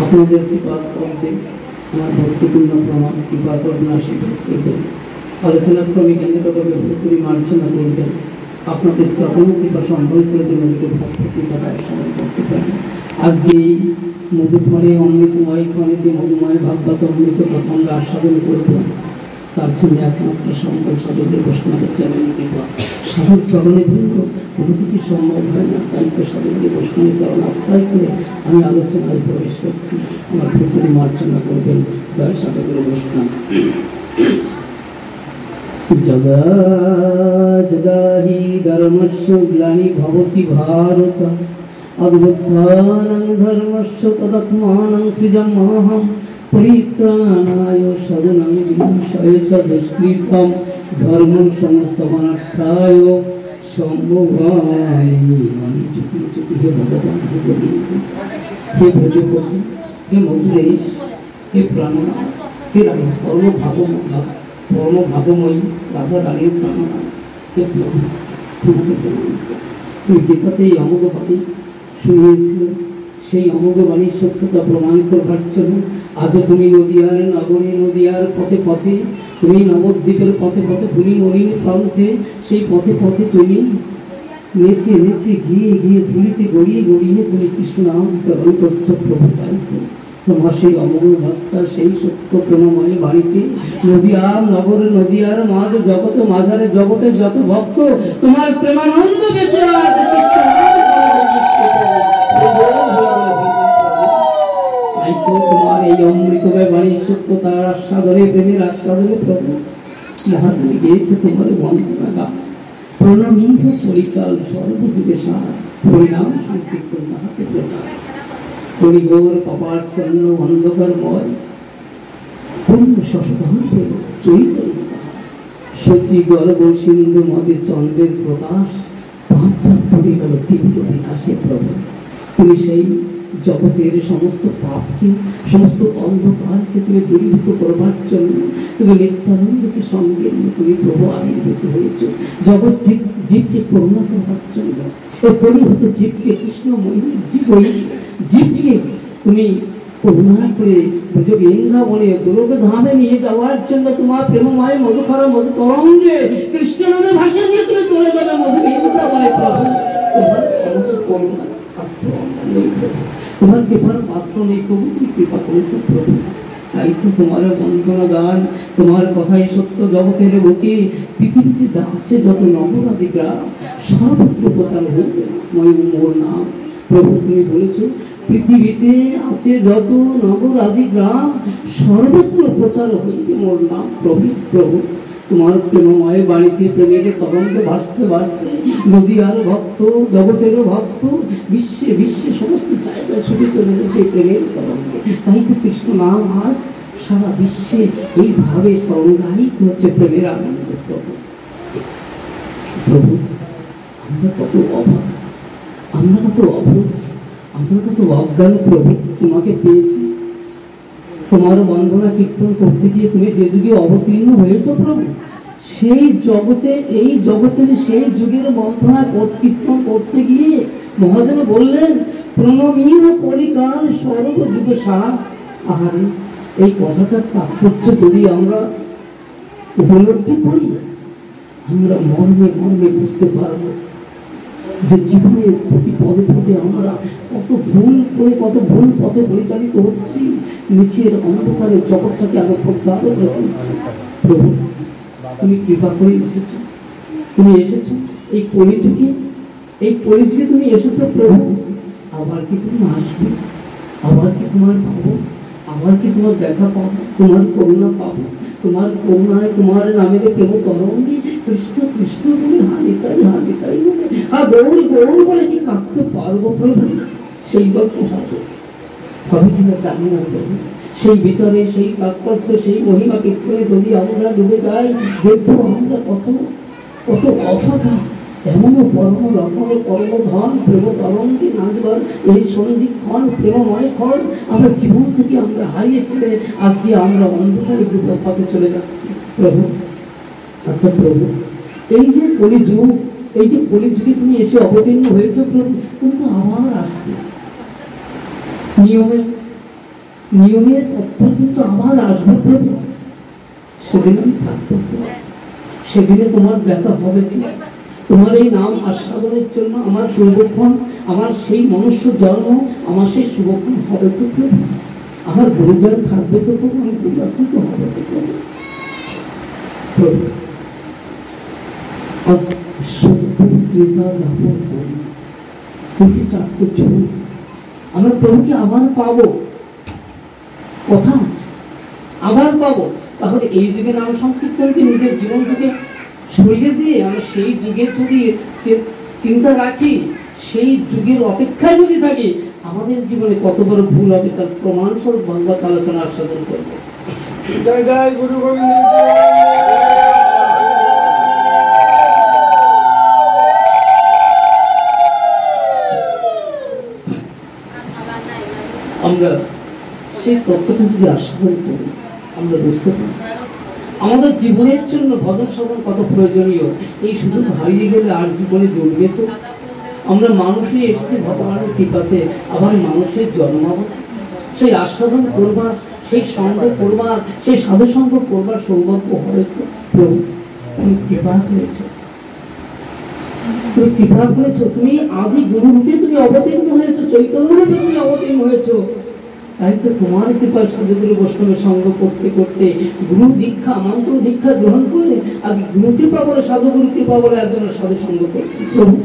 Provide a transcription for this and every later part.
আপনাদের শ্রীপাদ কমতে আমার ভক্তিপূর্ণ প্রমাণ কৃপা করুণা স্বীকার করবেন। আলোচনা ক্রমে কেন্দ্রভাবে ভক্তি মার্জনা করবেন। আপনাদের চরম কৃপা সম্বল করে যেন ভক্তি কৃপাটা সময় করতে পারেন। আজকে এই মধুময় অমৃতময় প্রাণীতে মধুময় ভাগবত অমৃত কথা আমরা আস্বাদন করব। তার জন্য একমাত্র সম্বল সাধকের বৈষ্ণবের চরণে কৃপা। সাধক চরণে ভিন্ন কোনো কিছু সম্ভব হয় না। তাই তো সাধকের বৈষ্ণবের চরণ আশ্রয় করে আমি আলোচনায় প্রবেশ করছি। আমার ভক্তি মার্জনা করবেন। জয় সাধকের বৈষ্ণব। জগা জগা হি ধর্মস্য গ্লানি ভবতি ভারত অদ্ভুতানং ধর্মস্য তদাত্মানং সৃজমাহং পরিত্রাণায় সাধনাং বিনাশায় চ দুষ্কৃতম ধর্ম সমস্তমনার্থায় সম্ভবামি। হে ভগবান, হে গোবিন্দ, হে ভজপতি, হে মধুরেশ, হে প্রাণনাথ, হে রাধা পরমভাবময়ী রাধা রানীর প্রাণনাথ, হে প্রভু, তোমাকে তুমি গীতাতে এই অমোঘ বাণী শুনিয়েছিল। সেই অমোঘ বাণীর সত্যতা প্রমাণ করবার জন্য আজও তুমি নদীয়ার নগরে, নদীয়ার পথে পথে, তুমি নবদ্বীপের পথে পথে, ধুলি মলিন প্রান্তে, সেই পথে পথে তুমি নেচে নেচে গিয়ে গিয়ে ধুলিতে গড়িয়ে গড়িয়ে তুমি কৃষ্ণ নাম বিতরণ করছো প্রভু। তাই তোমার সেই অমোঘ ভক্তা সেই সত্য প্রেমময় বাড়িতে নদীয়ার নগর, নদীয়ার মাঝ জগত মাঝারে জগতের যত ভক্ত তোমার প্রেমানন্দ বেঁচে আছে। তাই তো তোমার এই অমৃতময় বাণীর সত্যতার আস্বাদনে, প্রেমের আস্বাদনে প্রভু মহাজনী গেয়েছে তোমার বন্দনা গান। প্রণমীহ পরিকাল সর্বযুগে সার, হরিনাম সংকীর্তন তাহাতে প্রচার। হরিগৌর পাপাচ্ছন্ন অন্ধকারময় পূর্ণ শশধাম চৈতন্য সচি গর্ব সিন্ধু মদে চন্দ্রের প্রকাশ পড়ে গেল তীব্র বিকাশে প্রভু। তুমি সেই জগতের সমস্ত পাপকে, সমস্ত অন্ধকারকে তুমি দূরীভূত করবার জন্য তুমি নিত্যানন্দকে সঙ্গে তুমি প্রভু আবির্ভূত হয়েছ। জগৎ জীবকে করুণা করবার জন্য ও পরিহত জীবকে কৃষ্ণময়ী জীবকে তুমি করুণা করে বৃন্দাবনে দুর্গ ধামে নিয়ে যাওয়ার জন্য তোমার প্রেমময় মধুকর মধু তরঙ্গে কৃষ্ণ নামে ভাষা দিয়ে তুমি চলে যাবে মধু বৃন্দাবনে। প্রভু তোমার আমাদের করুণা তোমার কৃপার পাত্র নেই, তবু তুমি কৃপা করেছো প্রভু। তাই তো তোমার বন্দনা গান, তোমার কথাই সত্য জগতের বুকে পৃথিবীতে আছে যত নগরাদি গ্রাম সর্বত্র প্রচার হইবে মোর নাম। প্রভু তুমি বলেছো পৃথিবীতে আছে যত নগর আদি গ্রাম সর্বত্র প্রচার হইবে মোর নাম। প্রভু তোমার প্রেমময় বাড়িতে প্রেমের তরঙ্গে ভাসতে ভাসতে নদীয়ার ভক্ত, জগতেরও ভক্ত, বিশ্বে বিশ্বে সমস্ত জায়গায় ছুটে চলেছে সেই প্রেমের তরঙ্গে। তাই তো কৃষ্ণ নাম আজ সারা বিশ্বে এইভাবে তরঙ্গায়িত হচ্ছে প্রেমের আনন্দ। প্রভু আমরা কত অভাব, আমরা কত অবুঝ, আমরা কত অজ্ঞান প্রভু তোমাকে পেয়েছি। তোমার বন্দনা কীর্তন করতে গিয়ে তুমি যে যুগে অবতীর্ণ হয়েছো প্রভু, সেই জগতে এই জগতের সেই যুগের বন্দনা কীর্তন করতে গিয়ে মহাজন বললেন প্রণমীয় পরিকাল সর্বযুগে সারা। আহারে এই কথাটার তাৎপর্য যদি আমরা উপলব্ধি করি, আমরা মর্মে মর্মে বুঝতে পারবো যে জীবনের প্রতি পদে পদে আমরা কত ভুল করে, কত ভুল পথে পরিচালিত হচ্ছি, নিচের অন্ধকারের জগৎটাকে আরো প্রত্যাহার করে তুলছি। প্রভু তুমি কৃপা করে এসেছো, তুমি এসেছো এই কলিযুগে তুমি এসেছো প্রভু। আবার কি তুমি আসবে? আবার কি তোমার পাবো? আবার কি তোমার দেখা পাবো? তোমার করুণা পাবো? তোমার করুণায় তোমার নামে প্রেম তরঙ্গে কৃষ্ণ কৃষ্ণ বলে হানিতাই হানিতাই বলে গৌর গৌর বলে কি কাঁদতে পারবো প্রভু? সেই গল্প হবে কিনা জানি না প্রভু। সেই বিচারে, সেই তাৎপর্য, সেই মহিমা কীর্তনে যদি আমরা ডুবে যাই, দেখবো আমরা কত কত অসাধা এমনও পরম রকম পরম ধন প্রেম তরঙ্গে নাচবার এই সন্ধিক্ষণ প্রেমময় ক্ষণ আমরা জীবন থেকে আমরা হারিয়ে ফেলে আজকে আমরা অন্ধকারে পথে চলে যাচ্ছি প্রভু। আচ্ছা প্রভু, এই যে কলিযুগ, এই যে কলিযুগে তুমি এসে অবতীর্ণ হয়েছ প্রভু, তুমি তো আবার আসবে নিয়মের পথে কিন্তু আবার আসবে প্রভু। সেদিন আমি থাকবো, সেদিনে তোমার দেখা হবে কি? তোমার এই নাম আস্বাদনের জন্য আমার শুভক্ষণ, আমার সেই মনুষ্য জন্ম, আমার সেই শুভক্ষণ হবে তো প্রভু। আমার গুরুজন থাকবে তো প্রভু, আমি উল্লাসিত হবে তো প্রভু। প্রভু আজ চারটে যুগ আমরা প্রভুকে আবার পাবো, কথা আছে আবার পাবো। তাহলে এই যুগে নাম সংকীর্তনকে নিজের জীবন থেকে সরিয়ে দিয়ে আমরা সেই যুগের যদি চিন্তা রাখি, সেই যুগের অপেক্ষায় যদি থাকি, আমাদের জীবনে কত বড় ভুল হবে তার প্রমাণস্বরূপ ভাগবত আলোচনা আস্বাদন করবো। জয় জয় গুরু গোবিন্দ। আমরা সেই তত্ত্বটা যদি আস্বাদন করি, আমরা বুঝতে পারি আমাদের জীবনের জন্য ভজন সাধন কত প্রয়োজনীয়। এই শুধু হারিয়ে গেলে আর জীবনে জমবে তো? আমরা মানুষই এসেছি ভগবানের কৃপাতে, আবার মানুষের জন্মাবো, সেই আস্বাদন করবার, সেই সঙ্গ করবার, সেই সাধু সঙ্গ করবার সৌভাগ্য হবে তো? প্রভু তুমি কৃপা করেছ, তুমি কৃপা করেছ, তুমি আদি গুরু রূপে তুমি অবতীর্ণ হয়েছ, চৈতন্য রূপে তুমি অবতীর্ণ হয়েছ। তাই তো তোমার কৃপায় সাধুগুরু বৈষ্ণবের সঙ্গ করতে করতে গুরু দীক্ষা মন্ত্র দীক্ষা গ্রহণ করে আগে গুরু কৃপা বলে সাধুগুরু কৃপা বলে একজনের সাধু সঙ্গ করছি। প্রভু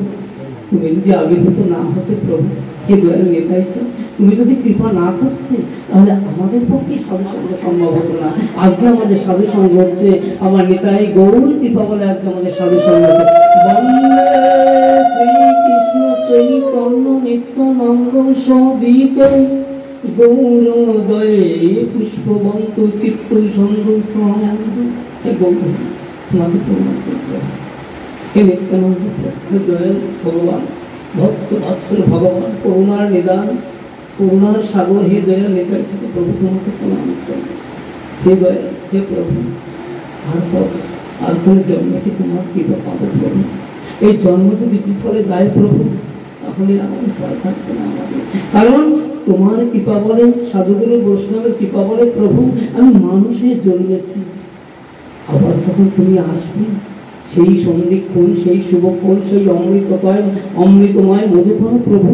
তুমি যদি আবির্ভূত না হতে প্রভু, কে দয়াল নেতাইছ, তুমি যদি কৃপা না করতে তাহলে আমাদের পক্ষে সাধু সঙ্গ সম্ভব হতো না। আজকে আমাদের সাধু সঙ্গ হচ্ছে, আমার নেতাই গৌর কৃপা বলে আজকে আমাদের সাধু সঙ্গ হচ্ছে। বন্দে শ্রীকৃষ্ণ চৈতন্য নিত্যানন্দ সবিত গৌরোদয়ে পুষ্পবন্ত চিত্ত সন্দোষ তোমাকে প্রণাম করতে হবে। হে নিত্যানন্দ দয়াল ভগবান, ভক্ত বাৎসল ভগবান, করুণার নিদান, করুণার সাগর, হে দয়াল নেতাই ছিল প্রভু, তোমাকে প্রণাম করতে। হে দয়াল, হে প্রভু, আর কোন জন্মে কি তোমার কৃপা পাবো প্রভু? এই জন্ম যদি বিফলে যায় প্রভু, তাহলে আমার ভয় থাকবে না আমাদের, কারণ তোমার কৃপা বলে, সাধুগুরু বৈষ্ণবের কৃপা বলে প্রভু আমি মানুষের জন্মেছি। আবার যখন তুমি আসবে সেই সন্ধিক্ষণ, সেই শুভক্ষণ, সেই অমৃতময় মধুক্ষণ প্রভু,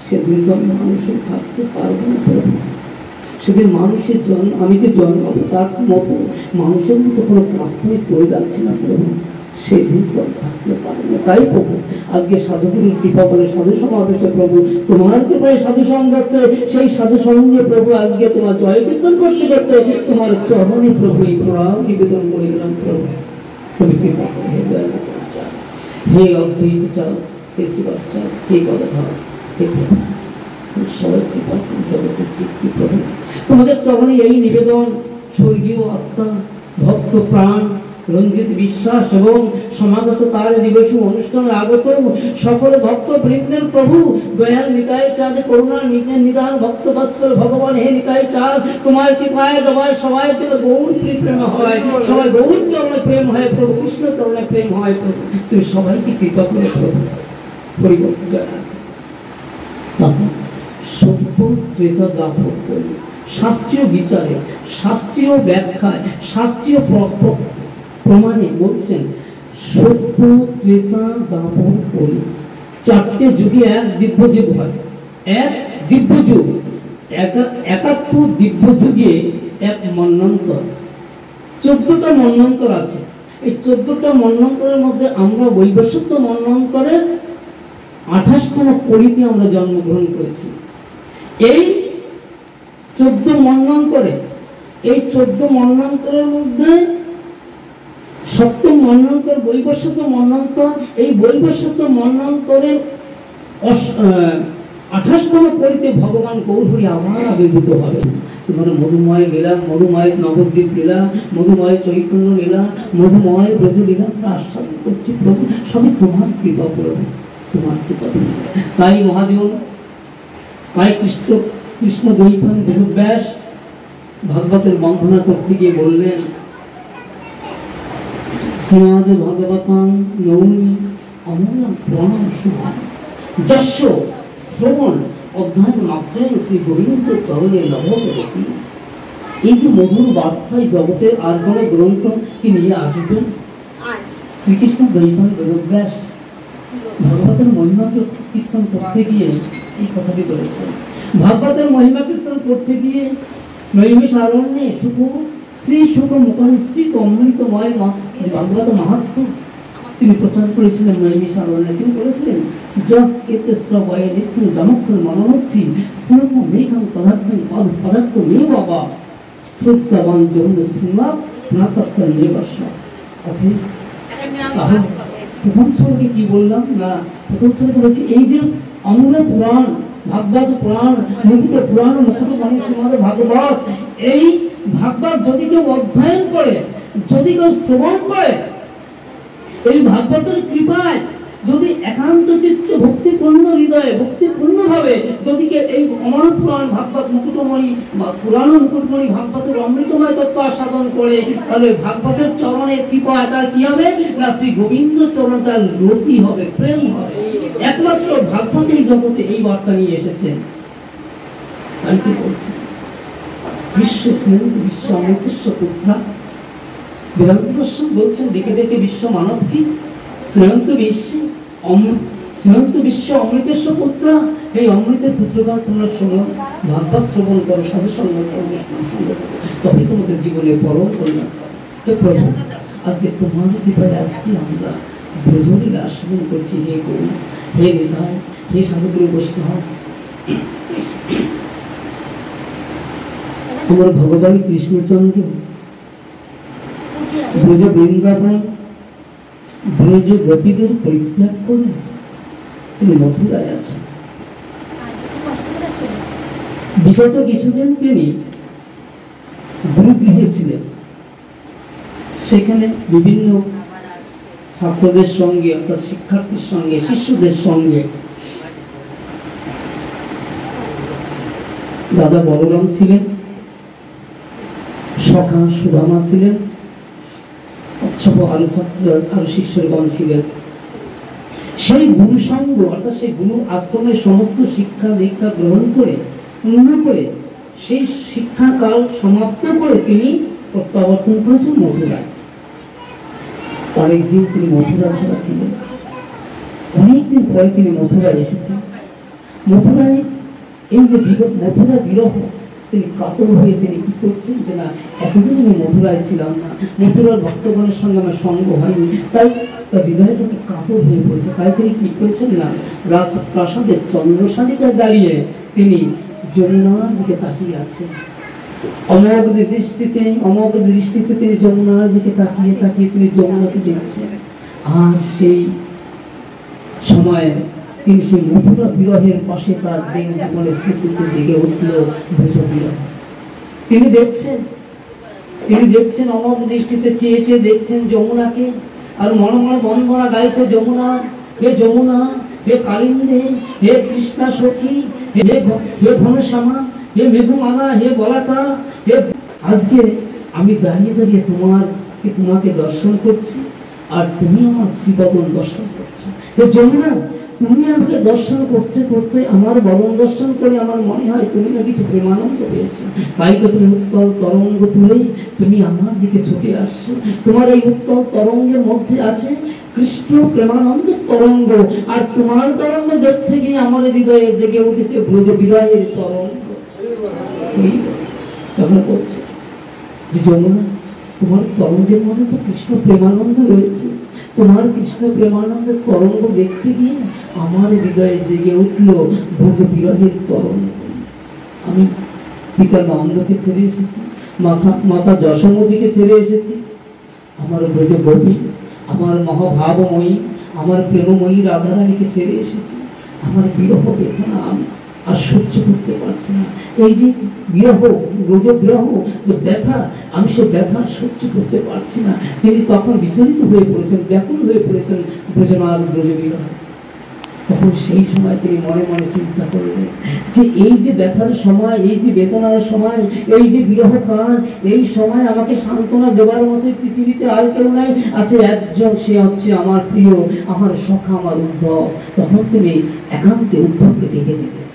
সেদিন তো আমি মানুষের থাকতে পারবো না প্রভু। সেদিন মানুষের জন্ম, আমি যে জন্মাবো তার মতো মানুষের মতো কোনো কাজটাই করে যাচ্ছি না প্রভু, সেদিন তো থাকতে পারবো না। তাই প্রভু আজকে সাধুগুরুর কৃপা বলে সাধু সমাবেশে প্রভু তোমার কৃপায় সাধু সঙ্গ হচ্ছে, সেই সাধু সঙ্গে প্রভু আজকে তোমার জয় কীর্তন করতে করতে তোমার চরণে প্রভু এই প্রণাম নিবেদন করে দিলাম প্রভু। তুমি কৃপা করে হে দয়াল বাচ্চা, হে অদ্বৈত চাও, হে শ্রী বাচ্চা, হে গদাধর, হে প্রভু সবাই কৃপা জগতের চিত্তি প্রভু। তোমাদের চরণে এই নিবেদন, স্বর্গীয় আত্মা ভক্ত প্রাণ রঞ্জিত বিশ্বাস এবং সমাগত কাল দিবস অনুষ্ঠানে আগত সকল ভক্ত বৃন্দের প্রভু দয়াল নিতাই চাঁদ করুণার নিদান ভক্ত বৎসল ভগবান, হে নিতাই চাঁদ তোমার কৃপায় সবাই যেন গৌর প্রেম হয়, সবাই গৌর চরণে প্রেম হয় প্রভু, কৃষ্ণ চরণে প্রেম হয় প্রভু। তুমি সবাইকে কৃপা করে প্রভু পরিবর্তন সভ্য ত্রেতা দাপট করি, শাস্ত্রীয় বিচারে, শাস্ত্রীয় ব্যাখ্যায়, শাস্ত্রীয় প্রমাণে বলছেন সভ্য ত্রেতা দাপট করি। চারটে যুগে এক দিব্য যুগ হয়, এক দিব্য যুগ, একাত্তর দিব্য যুগে এক মন্বন্তর, 14টা মন্বন্তর আছে। এই 14টা মন্বন্তরের মধ্যে আমরা বৈবস্বত মন্বন্তরের 28তম কলিতে আমরা জন্মগ্রহণ করেছি। এই 14 মন্বন্তরে, এই 14 মন্বন্তরের মধ্যে সপ্তম মন্বন্তর বৈবস্বত মন্বন্তর। এই বৈবস্বত মন্বন্তরের 28তম কলিতে ভগবান গৌর হরি আবার আবির্ভূত হবেন। তোমার মধুময় লীলা, মধুময় নবদ্বীপ লীলা, মধুময় চৈতন্য লীলা, মধুময় ব্রজ লীলা আমরা আস্বাদন করছি প্রভু, সবই তোমার কৃপা প্রভু, তোমার কৃপা। তাই মহাদেব, তাই কৃষ্ণ দ্বৈপায়ন বেদব্যাস ভাগবতের বন্দনা করতে গিয়ে বললেন, শ্রীমদ ভগবতাং নৌমি অমূল্যং প্রণাম শুভম যস্য শ্রবণ অধ্যয়ন মাত্রেন শ্রী গোবিন্দ চরণে লভগতি। এই যে মধুর বার্তায় জগতের আর কোনো গ্রন্থ কি নিয়ে আসবেন? শ্রীকৃষ্ণ দ্বৈপায়ন বেদব্যাস ভাগবতের মহিমা কীর্তন করতে গিয়ে এই কথাটি বলেছেন। ভাগবতের মহিমা কীর্তন করতে গিয়ে নৈমিষারণ্যে শ্রী শুক মুখনিসৃত অমৃতময় ভাগবত মাহাত্ম্য তিনি প্রচার করেছিলেন। নৈমিষারণ্যে তিনি বলেছিলেন, যৎকেতস্রবয়ে নিত্যং যমক্ষর মনোনত্রী স্নগ্ন মেঘং পদার্থং পদার্থ মে বাবা শ্রুতবান জরুর শ্রীমাৎ নাতৎসর নিবর্ষ। প্রথম শ্লোকে কি বললাম না, প্রথম শ্লোকে বলেছি এই যে অমূল্য পুরাণ ভাগবত পুরাণ, মুকুট পুরাণ, মুকুট মানে শ্রীমদ ভাগবত, এই ভাগবত যদি কেউ অধ্যয়ন করে, যদি কেউ শ্রবণ করে, এই ভাগবতের কৃপায় যদি একান্ত চিত্তে ভক্তিপূর্ণ হৃদয়ে ভক্তিপূর্ণ ভাবে যদি কেউ এই অমর পুরাণ ভাগবত মুকুটমণি বা পুরাণ মুকুটমণি ভাগবতের অমৃতময় তত্ত্ব আস্বাদন করে, তাহলে ভাগবতের চরণের কৃপায় তার কি হবে না, শ্রী গোবিন্দ চরণ তার রতি হবে, প্রেম হবে। একমাত্র ভাগবত এই জগতে এই বার্তা নিয়ে এসেছেন। তাই কি বলছি, বিশ্ব স্নেহ বিশ্ব অমৃতেশ্ব পুত্রা বেদান্ত দর্শন বলছেন, ডেকে ডেকে বিশ্ব মানব কি শ্রেয়ন্ত বিশ্ব অমৃতেশ্ব পুত্র। এই অমৃতের পুত্রগণ তোমরা শোনো, ভাগবত শ্রবণ করো, সাধু সঙ্গ করো, তবে তোমাদের জীবনে পরম কল্যাণ। প্রভু আজকে তোমার কৃপায় আজকে আমরা ব্রজলীলা আস্বাদন করছি। হে গুরু, হে নিতাই, হে সাধুগুরু বৈষ্ণব, আমার ভগবান কৃষ্ণচন্দ্র ব্রজ বৃন্দাবন ব্রজ গোপীদের পরিত্যাগ করে তিনি মথুরায় আছেন। বিগত কিছুদিন তিনি গুরুগৃহে ছিলেন, সেখানে বিভিন্ন ছাত্রদের সঙ্গে অর্থাৎ শিক্ষার্থীর সঙ্গে শিষ্যদের সঙ্গে দাদা বলরাম ছিলেন, সখা সুদামা ছিলেন, আরো ছাত্র আরো শিষ্যগণ ছিলেন। সেই গুরু সঙ্গ অর্থাৎ সেই গুরু আশ্রমের সমস্ত শিক্ষা দীক্ষা গ্রহণ করে পূর্ণ করে সেই শিক্ষাকাল সমাপ্ত করে তিনি প্রত্যাবর্তন করেছেন মথুরায়। অনেকদিন তিনি মথুরা ছাড়া ছিলেন, অনেকদিন পরে তিনি মথুরায় এসেছেন। মথুরায় এই যে মথুরা বিরহ, তিনি কাতর হয়ে তিনি কি করছেন যে না, এতদিন আমি মথুরায় ছিলাম না, মথুরার ভক্তগণের সঙ্গে আমার সঙ্গ হয়নি, তাই তার হৃদয়টা কাতর হয়ে পড়েছে। তাই তিনি কি করেছেন না, রাজপ্রাসাদের চন্দ্রশালিকায় দাঁড়িয়ে তিনি যমুনার দিকে তাকিয়ে আছেন। অমোঘ দৃষ্টিতে তিনি যমুনার দিকে তাকিয়ে তাকিয়ে তিনি যমুনাকে দেখছেন। আর সেই সময়ে তিনি সেই মথুরা বিরহের পাশে তার জীবনের স্মৃতিতে জেগে উঠল ব্রজ বিরহ। তিনি দেখছেন অমোঘ দৃষ্টিতে চেয়ে চেয়ে দেখছেন যমুনাকে, আর মনে মনে বন্দনা গাইছে, যমুনা হে যমুনা, হে কালিন্দে, হে কৃষ্ণা সখী, হে ঘনশ্যামা, হে মেঘমালা, হে বলাকা, হে আজকে আমি দাঁড়িয়ে দাঁড়িয়ে তোমাকে দর্শন করছি, আর তুমি আমার শ্রীবদন দর্শন করছো। হে যমুনা, তুমি আমাকে দর্শন করতে করতে আমার বদন দর্শন করে আমার মনে হয় তুমি না কিছু প্রেমানন্দ পেয়েছো। তাই তো তুমি উত্তল তরঙ্গ তুলেই তুমি আমার দিকে ছুটে আসছো। তোমার এই উত্তল তরঙ্গের মধ্যে আছে কৃষ্ণ প্রেমানন্দের তরঙ্গ, আর তোমার তরঙ্গ দেখতে গিয়ে আমার হৃদয়ে জেগে উঠেছে ব্রজ বিরহের তরঙ্গ। তখন বলছে যে যমুনা, তোমার তরঙ্গের মধ্যে তো কৃষ্ণ প্রেমানন্দ রয়েছে, তোমার কৃষ্ণ প্রেমানন্দের তরঙ্গ দেখতে গিয়ে আমার হৃদয়ে জেগে উঠল ব্রজ বিরহের তরঙ্গ। আমি পিতা নন্দকে ছেড়ে এসেছি, মাতা যশোমতীকে ছেড়ে এসেছি, আমার ব্রজ গোপী, আমার মহাভাবময়ী, আমার প্রেমময়ী রাধারানীকে ছেড়ে এসেছি। আমার বিরহ বেদনা আর সহ্য করতে পারছি না। এই যে বিরহ, রোজবিরহ যে ব্যথা, আমি সে ব্যথা সহ্য করতে পারছি না। তিনি তখন বিচলিত হয়ে পড়েছেন, ব্যাকুল হয়ে পড়েছেন ব্রজনার ব্রজবিরহ। তখন সেই সময় তিনি মনে মনে চিন্তা করলেন যে এই যে ব্যথার সময়, এই যে বেদনার সময়, এই যে বিরহ কাল, এই সময় আমাকে সান্ত্বনা দেওয়ার মতো পৃথিবীতে আর কেউ নাই, আছে একজন, সে হচ্ছে আমার প্রিয়, আমার সখা, আমার উদ্ধব। তখন তিনি একান্তে উদ্ধবকে ডেকে নিলেন।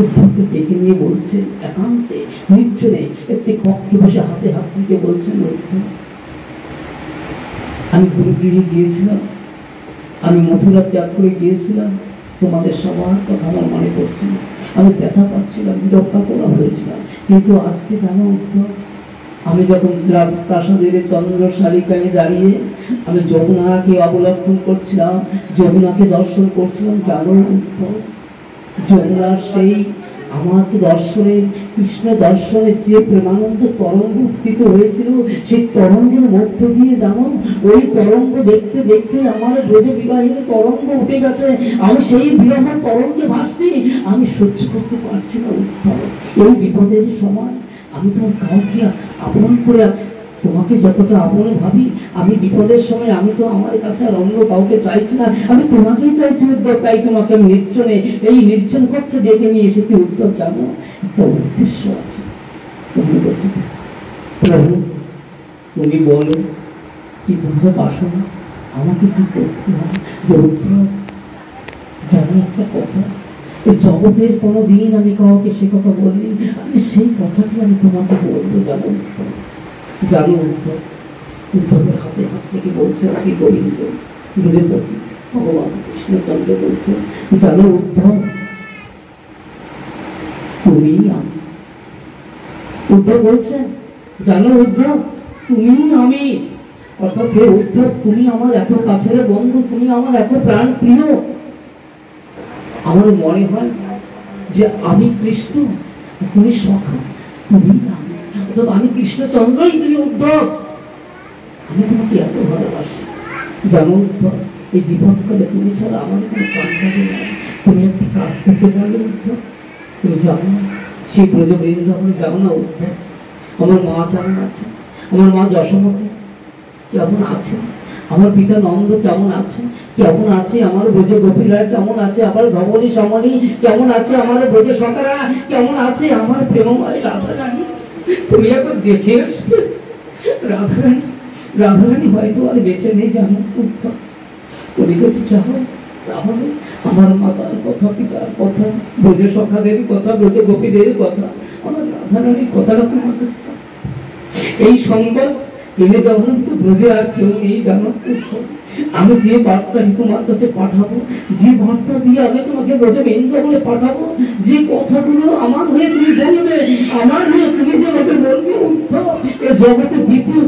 উদ্ধবকে ডেকে নিয়ে বলছেন একান্তে নির্জনে একটি কক্ষে বসে হাতে হাত দিয়ে বলছেন, উদ্ধব, আমি গুরুগৃহে গিয়েছিলাম, আমি মথুরা ত্যাগ করে গিয়েছিলাম, তোমাদের সবার কথা আমার মনে পড়ছে না, আমি ব্যথা পাচ্ছিলাম, বিরক্ত করা হয়েছিলাম। কিন্তু আজকে জানো উদ্ধব, আমি যখন রাজপ্রাসাদের চন্দ্রশালিকায় দাঁড়িয়ে আমি যমুনাকে অবলম্বন করছিলাম, যমুনাকে দর্শন করছিলাম, জানো উদ্ধব, যমুনার সেই আমার দর্শনে, কৃষ্ণ দর্শনের যে প্রেমানন্দ তরঙ্গ উত্থিত হয়েছিল, সেই তরঙ্গের মধ্য দিয়ে জানো, ওই তরঙ্গ দেখতে দেখতে আমার ব্রজ বিবাহের তরঙ্গ উঠে গেছে, আমি সেই বিরহ তরঙ্গে ভাসছি, আমি সহ্য করতে পারছি না উদ্ধব। এই বিপদের সময় আমি তো কাউকে আপন করে, তোমাকে যতটা আপন ভাবি, আমি বিপদের সময় আমি তো আমার কাছে আর অন্য কাউকে চাইছি না, আমি তোমাকেই চাইছি উদ্ধব। তাই তোমাকে আমি নির্জনে, এই নির্জন কক্ষে ডেকে নিয়ে এসেছি উদ্ধব। জানো, একটা উদ্দেশ্য আছে। তুমি বলছো, প্রভু তুমি বলো কি তোমার বাসনা, আমাকে কি করতে হবে? যে উদ্ধব, জানো একটা কথা, এই জগতের কোনো দিন আমি কাউকে সে কথা বলিনি, আমি সেই কথাটি আমি তোমাকে বলবো। জানো জানো উদ্ধব, উদ্ধবের হাতে হাত থেকে বলছেন শ্রী গোবিন্দ ব্রজপতি ভগবান কৃষ্ণচন্দ্র বলছেন, জানো উদ্ধব, তুমি আমি। উদ্ধব বলছেন, জানো উদ্ধব, তুমি আমি। অর্থাৎ হে উদ্ধব, তুমি আমার এত কাছের বন্ধু, তুমি আমার এত প্রাণ প্রিয়। আমার মনে হয় যে আমি কৃষ্ণ, তুমি সখা, তুমি আমি। অর্থাৎ আমি কৃষ্ণচন্দ্রই, তুমি উদ্ধব। আমি তোমাকে এত ভালোবাসি। জানো উদ্ধব, এই বিপদকালে তুমি ছাড়া আমার কোনো কাজ হবে না। তুমি একটি কাজ করতে পারলে উদ্ধব, তুমি যাও না সেই ব্রজ বৃন্দাবনে, যাও না উদ্ধব। আমার মা কেমন আছে? আমার মা যশোমতী কেমন আছে? আমার পিতা নন্দ কেমন আছে? কেমন আছে আমার ব্রজ গোপীরা? কেমন আছে আমার ধবনী সমনী? কেমন আছে আমার ব্রজ সখারা? কেমন আছে আমার প্রেমময় রাধারানী? তুমি একবার দেখে আসবে। রাধারানী, রাধারানী হয়তো আর বেঁচে নেই, জানো উদ্ধব। তুমি যদি চাও তাহলে আমার মাতার কথা, পিতার কথা, ব্রজ সখাদের কথা, ব্রজ গোপীদের কথা, আমার রাধারানীর কথাটা তোমার কাছে চাও। এই সংবাদ এনে দেওয়ার তো ব্রজে আর কেউ নেই, জানো উদ্ধব। আমি যে বার্তাটি তোমার কাছে পাঠাবো, যে বার্তা দিয়ে আমি তোমাকে ব্রজ বৃন্দাবনে পাঠাবো, যে কথাগুলো আমার হয়ে তুমি বলবে, আমার হয়ে তুমি যে আমাকে বলবে উদ্ধব, এ জগতে দ্বিতীয়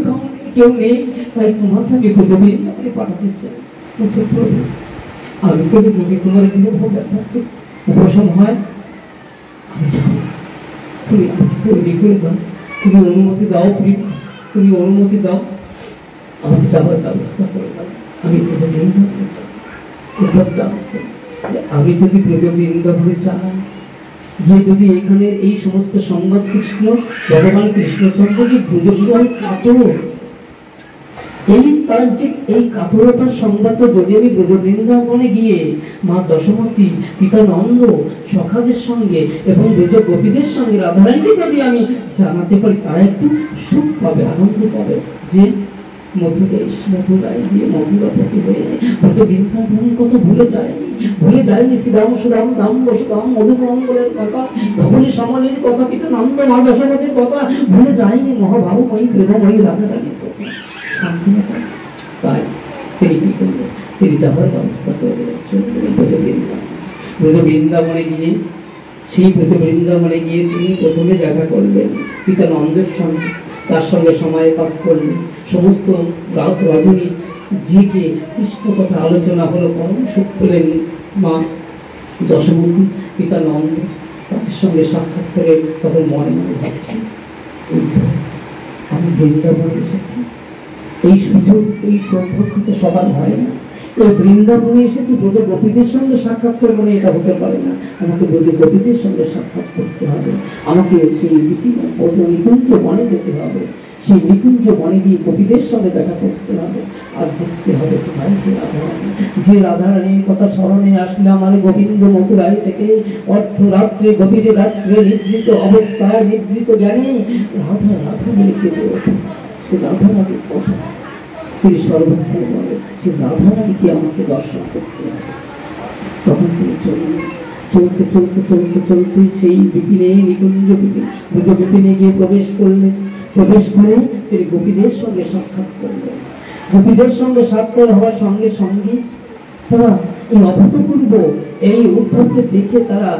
কেউ নেই, তাই তোমাকে আমি ব্রজ বৃন্দাবনে পাঠাতে চাই। বলছে, প্রভু আমি যদি যদি তোমার বিরহ ব্যথাকে উপশম হয় আমি যাবো, তুমি আমাকে তৈরি করে দাও, তুমি অনুমতি দাও প্রিয়, তুমি অনুমতি দাও, আমাকে যাওয়ার ব্যবস্থা করে দাও। আমি ব্রজ বৃন্দাবনে যাই। উদ্ধব জানতো যে আমি যদি ব্রজ বৃন্দাবনে যাই, গিয়ে যদি এখানে এই সমস্ত সংবাদ কৃষ্ণ ভগবান কৃষ্ণচন্দ্র যে ব্রজ বিবাহে কাতর, এই তার যে এই কাতরতার সংবাদ যদি আমি ব্রজ বৃন্দাবনে গিয়ে মা যশোমতী, পিতা নন্দ, সখাদের সঙ্গে এবং ব্রজ গোপীদের সঙ্গে রাধারানীকে যদি আমি জানাতে পারি, তারা একটু সুখ পাবে, আনন্দ পাবে যে মথুরায় গিয়ে মথুরাপতি হয়ে ব্রজ বৃন্দাবনের কথা ভুলে যায়নি শ্রীরাম সুরাম রাম বসুরাম মধুরাম বলে কথা, ধবনী সমনীর কথা, পিতা নন্দ, মা যশোমতীর কথা ভুলে যায়নি মহাভাবময়ী প্রেমময়ী রাধারানীর কথা। তাই তিনি কি করলেন, তিনি যাওয়ার ব্যবস্থা করে ব্রজ বৃন্দাবনে গিয়ে, সেই ব্রজ বৃন্দাবনে গিয়ে তিনি প্রথমে দেখা করলেন পিতা নন্দের সঙ্গে, তার সঙ্গে সময় পাঠ করলেন। সমস্ত রাত রজনী জেগে কৃষ্ণ কথা আলোচনা হলো, পরম সুখ পেলেন মা যশোমতী, পিতা নন্দ, তাদের সঙ্গে সাক্ষাৎ করে তখন মনে মনে ভাবছি, আমি বৃন্দাবনে এসেছি। এই সুযোগ, এই সৌভাগ্য তো সবার হয় না। এই বৃন্দাবনে এসেছি ব্রজ গোপীদের সঙ্গে সাক্ষাৎ করবো না, এটা হতে পারে না। আমাকে ব্রজ গোপীদের সঙ্গে সাক্ষাৎ করতে হবে। আমাকে সেই নিকুঞ্জ বনে যেতে হবে, সেই নিকুঞ্জ বনে গিয়ে গোপীদের সঙ্গে দেখা করতে হবে। আর দেখতে হবে কোথায় সে রাধারানী। যে রাধারানীর কথা স্মরণে আসলে আমার গোবিন্দ মথুরায় থেকে অর্ধরাত্রে গভীরে রাত্রে নিদ্রিত অবস্থায় নিদ্রিত জ্ঞানে রাধা রাধা বলে কেঁদে ওঠে। সে রাধারানীর কথা তিনি সর্বত্র বলে, সে রাধারানীকে আমাকে দর্শন করতে হবে। তখন তিনি চলতে চলতে চলতে চলতে সেই বিপিনে নিকুঞ্জ ব্রজ বিপিনে গিয়ে প্রবেশ করলেন। প্রবেশ করে তিনি গোপীদের সঙ্গে সাক্ষাৎ করলেন। গোপীদের সঙ্গে সাক্ষাৎ হওয়ার সঙ্গে সঙ্গে তারা এই অভূতপূর্ব এই উদ্ধবকে দেখে তারা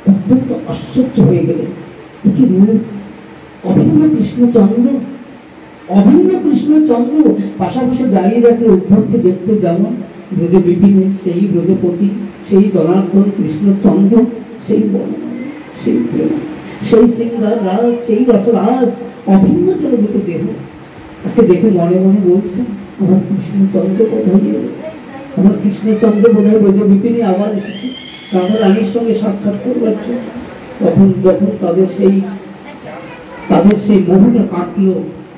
অত্যন্ত আশ্চর্য হয়ে গেলেন। কি রূপ! অভিন্ন কৃষ্ণচন্দ্র, অভিন্ন কৃষ্ণচন্দ্র পাশাপাশি দাঁড়িয়ে রাখলে উদ্ধবকে দেখতে যেমন ব্রজ বিপিনে সেই ব্রজপতি, সেই জনার্দন কৃষ্ণচন্দ্র, সেই বর্ণনা, সেই প্রেম, সেই সিংহার রাজ, সেই রসরাজ, অভিন্ন ছিল দুটো দেহ। তাকে দেখে মনে মনে বলছে আমার কৃষ্ণচন্দ্র কোথায় গেল, আমার কৃষ্ণচন্দ্র বোধহয় ব্রজ বিপিনে আবার এসেছে রাধা রানীর সঙ্গে সাক্ষাৎ করবার জন্য। তখন যখন তাদের সেই মোহটা কাটলো,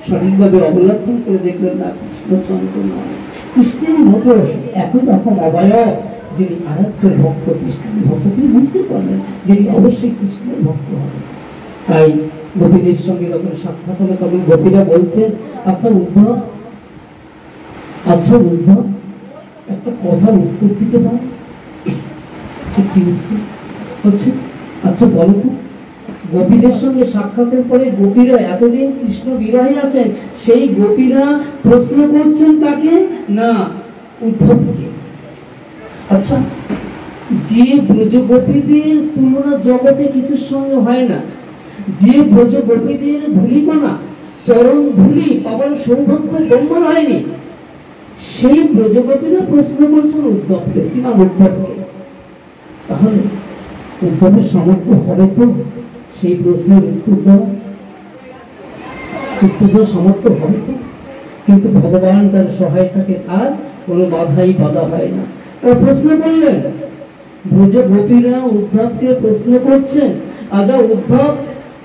সঠিকভাবে অবলম্বন করে দেখলেন না কৃষ্ণচন্দ্র নয়, কৃষ্ণের মতো একই রকম অবয়ব, যিনি আরাধ্যের ভক্ত, কৃষ্ণের ভক্ত, তিনি বুঝতে পারলেন যিনি অবশ্যই কৃষ্ণের ভক্ত হবে। তাই গোপীদের সঙ্গে যখন সাক্ষাৎ হলো তখন গোপীরা বলছেন, আচ্ছা উদ্ধব, একটা কথার উত্তর দিতে পারো? কি উত্তর হচ্ছে? আচ্ছা বলো তো, গোপীদের সঙ্গে সাক্ষাতের পরে গোপীরা এতদিন কৃষ্ণ বিরহে আছেন, সেই গোপীরা প্রশ্ন করছেন তাকে না উদ্ধবকে। আচ্ছা, যে ব্রজ গোপীদের তুলনা জগতে কিছুর সঙ্গে হয় না, যে ব্রজ গোপীদের ধূলিকণা চরণ ধূলি পাবার সৌভাগ্য ব্রহ্মণ হয়নি, সেই ব্রজ গোপীরা প্রশ্ন করছেন উদ্ধবকে, শ্রীমান উদ্ধবকে। তাহলে উদ্ধবের সামর্থ্য হবে তো সেই প্রশ্নের উত্তর দেওয়ার সামর্থ্য হবে তো? কিন্তু ভগবান তার সহায় থাকে, আর কোনো বাধাই বাধা হয় না। তারা প্রশ্ন করলেন, ব্রজ গোপীরা উদ্ধবকে প্রশ্ন করছেন,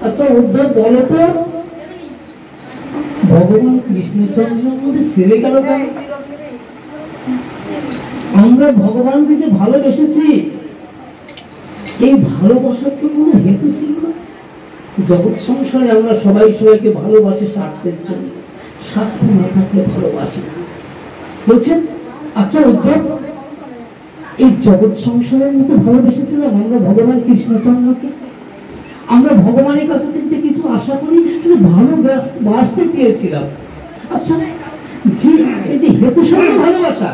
আচ্ছা উদ্ধব বলো তো, ভগবান কৃষ্ণচন্দ্রের মধ্যে ছেড়ে গেল কেন? আমরা ভগবানকে যে ভালোবেসেছি, এই ভালোবাসার তো কোনো হেতু ছিল না। জগৎ সংসারে আমরা সবাই সবাইকে ভালোবাসি স্বার্থের জন্য, স্বার্থ না থাকলে ভালোবাসি না বলছেন। আচ্ছা উদ্ধব, এই জগৎ সংসারের মতো ভালোবেসেছিলাম আমরা ভগবান কৃষ্ণচন্দ্রকে, আমরা ভগবানের কাছে থেকে কিছু আশা করি, শুধু ভালোবাসতে চেয়েছিলাম। আচ্ছা, যে এই যে হেতুশূন্য ভালোবাসা,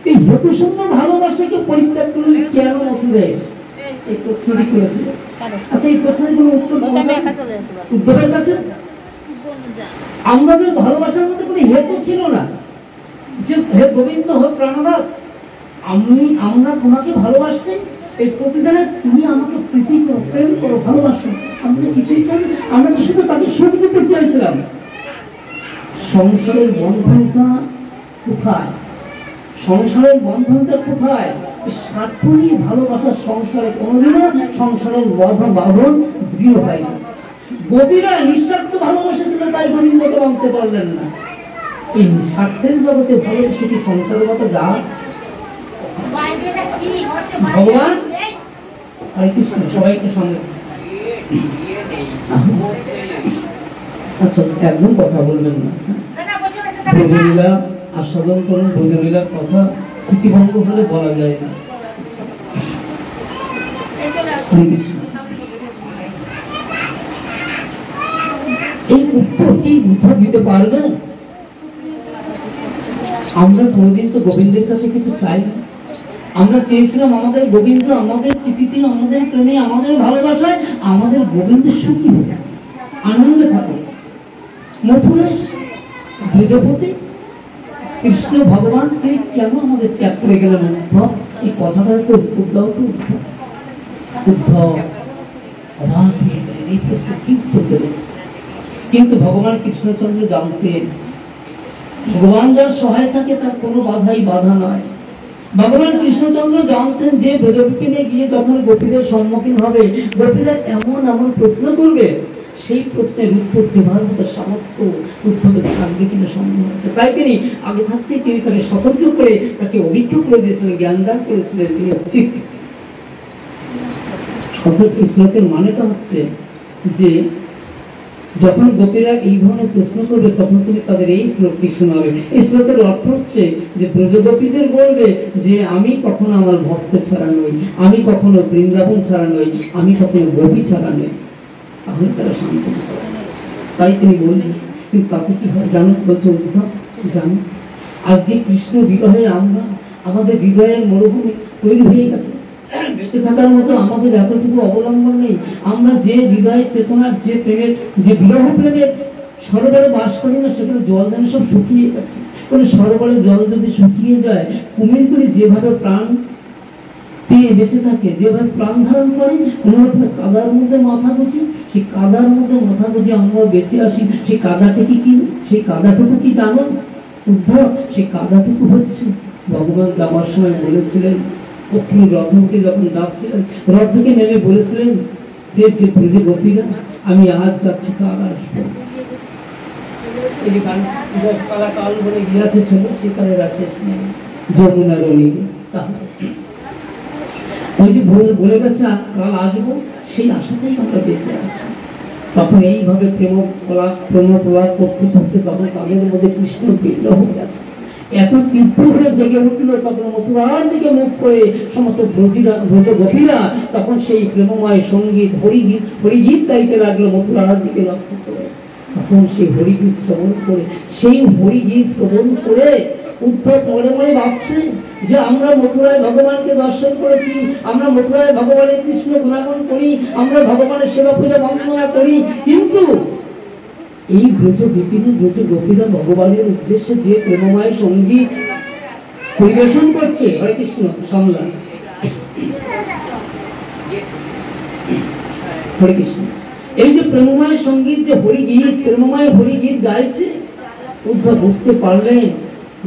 এই হেতুশূন্য ভালোবাসাকে পরিত্যাগ করলে কেন মথুরায় এই প্রশ্নটি করেছিল? আচ্ছা, এই প্রশ্নের কোনো উত্তর উদ্ধবের কাছে? আমাদের ভালোবাসার মধ্যে কোনো হেতু ছিল না যে হে গোবিন্দ হোক প্রাণনাথ, আমরা তোমাকে ভালোবাসছি, এই প্রতিদানে তুমি আমাকে প্রীতি করো, প্রেম করো, ভালোবাসো। আমরা কিছুই চাই, আমরা তো শুধু তাকে সুখ দিতে চাইছিলাম। সংসারের বন্ধনটা কোথায়? সংসারের বন্ধনটা কোথায়? স্বার্থ নিয়ে ভালোবাসার সংসারে কোনোদিনও সংসারের বাঁধন দৃঢ় হয় না। গোপীরা নিঃস্বার্থ ভালোবাসেছিল, তাই গোবিন্দকে মানতে পারলেন না। এই স্বার্থের জগতে ভালোবেসে কি সংসারগত যা ভগবান? হরে কৃষ্ণ, সবাইকে সঙ্গে আচ্ছা একদম কথা বলবেন না, ব্রজলীলা আস্বাদন করুন। ব্রজলীলার কথা স্মৃতিভঙ্গ হলে বলা যায় না। এই উত্তর কি উদ্ধব দিতে পারবেন? আমরা কোনোদিন তো গোবিন্দের কাছে কিছু চাই না। আমরা চেয়েছিলাম আমাদের গোবিন্দ আমাদের প্রীতিতে, আমাদের প্রেমে, আমাদের ভালোবাসায় আমাদের গোবিন্দ সুখী হোক, আনন্দে থাকে। মথুরেশ ব্রজপতি কৃষ্ণ ভগবান তিনি কেন আমাদের ত্যাগ করে গেলেন? উদ্ধব, এই কথাটা তো উত্তর দাও তো। উদ্ধব অবাক হয়ে গেলেন, এই প্রশ্ন কি উত্তর দেবেন? কিন্তু ভগবান কৃষ্ণচন্দ্র জানতেন ভগবান যার সহায় থাকে তার কোনো বাধাই বাধা নয়। ভগবান কৃষ্ণচন্দ্র জানতেন যে ব্রজবিপিনে গিয়ে যখন গোপীদের সম্মুখীন হবে, গোপীরা এমন এমন প্রশ্ন করবে, সেই প্রশ্নের উত্তর দেওয়ার মতো সামর্থ্য উদ্ধবের থাকবে কিনা সম্ভব হচ্ছে। তাই তিনি আগে থাকতে তিনি তাকে সতর্ক করে তাকে অভিজ্ঞ করে দিয়েছিলেন, জ্ঞান দান করেছিলেন। তিনি ঠিক অর্থাৎ এই শ্লোকের মানেটা হচ্ছে যে যখন গোপীরা এই ধরনের প্রশ্ন করবে তখন তুমি তাদের এই শ্লোকটি শোনাবে। এই শ্লোকের অর্থ হচ্ছে যে ব্রজগোপীদের বলবে যে আমি কখনো আমার ভক্ত ছাড়া নই, আমি কখনো বৃন্দাবন ছাড়া নই, আমি কখনো গোপী ছাড়া নই। তাহলে তারা শান্ত। তাই তিনি বললেন, কিন্তু তাতে কি হয় জানো? বলছে উদ্ধব, জানো আজকে কৃষ্ণ বিরহে আমরা আমাদের হৃদয়ের মরুভূমি তৈরি হয়ে গেছে। বেঁচে থাকার মতো আমাদের এতটুকু অবলম্বন নেই। আমরা যে হৃদয়ের চেতনার, যে প্রেমের, যে বিরহ প্রেমের সরোবরে বাস করি না, সেখানে জল যেন সব শুকিয়ে যাচ্ছে। কারণ সরোবরের জল যদি শুকিয়ে যায়, কুমিরগুলি যেভাবে প্রাণ পেয়ে বেঁচে থাকে, যেভাবে প্রাণ ধারণ করে, মনে হয় কাদার মধ্যে মাথা গুছি, সেই কাদার মধ্যে মাথা গুছি আমরা বেঁচে আসি। সেই কাদাটুকু কি, সেই কাদাটুকু কি জানো উদ্ধব? সেই কাদাটুকু হচ্ছে ভগবান যাওয়ার সময় বলেছিলেন, অক্ষুর রথকে যখন ডাকছিলেন, রথ থেকে নেমে বলেছিলেন যে ব্রজ গোপীরা আমি আজ যাচ্ছি, কাল আসবো। এই যে দশতলা কাল বলে গিয়াছে ছিল, সেখানে রাখে যমুনার অনিকে। ওই যে বলে গেছে কাল আসবো, সেই আশাতেই আমরা বেঁচে আছি। তখন এইভাবে প্রেম প্রলাপ করতে করতে তখন তাদের মধ্যে কৃষ্ণ বিগ্রহ গেছে, এত তীব্র হয়ে জেগে উঠলো। তখন মথুরার দিকে মুখ করে সমস্ত ব্রজ গোপীরা তখন সেই প্রেমময় সঙ্গীত হরিগীত গাইতে লাগলো মথুরার দিকে লক্ষ্য করে। তখন সেই হরিগীত শ্রবণ করে উদ্ধব মনে মনে ভাবছে যে আমরা মথুরায় ভগবানকে দর্শন করেছি, আমরা মথুরায় ভগবানের কৃষ্ণ গুণাগুণ করি, আমরা ভগবানের সেবা পূজা বন্দনা করি, কিন্তু এই ব্রজ বিপিনে ব্রজ গোপীরা ভগবানের উদ্দেশ্যে যে প্রেমময় সঙ্গীত পরিবেশন করছে, হরে কৃষ্ণ সামলা, হরে কৃষ্ণ, এই যে প্রেমময় সঙ্গীত, যে হরিগীত, প্রেমময় হরিগীত গাইছে, উদ্ধব বুঝতে পারলেন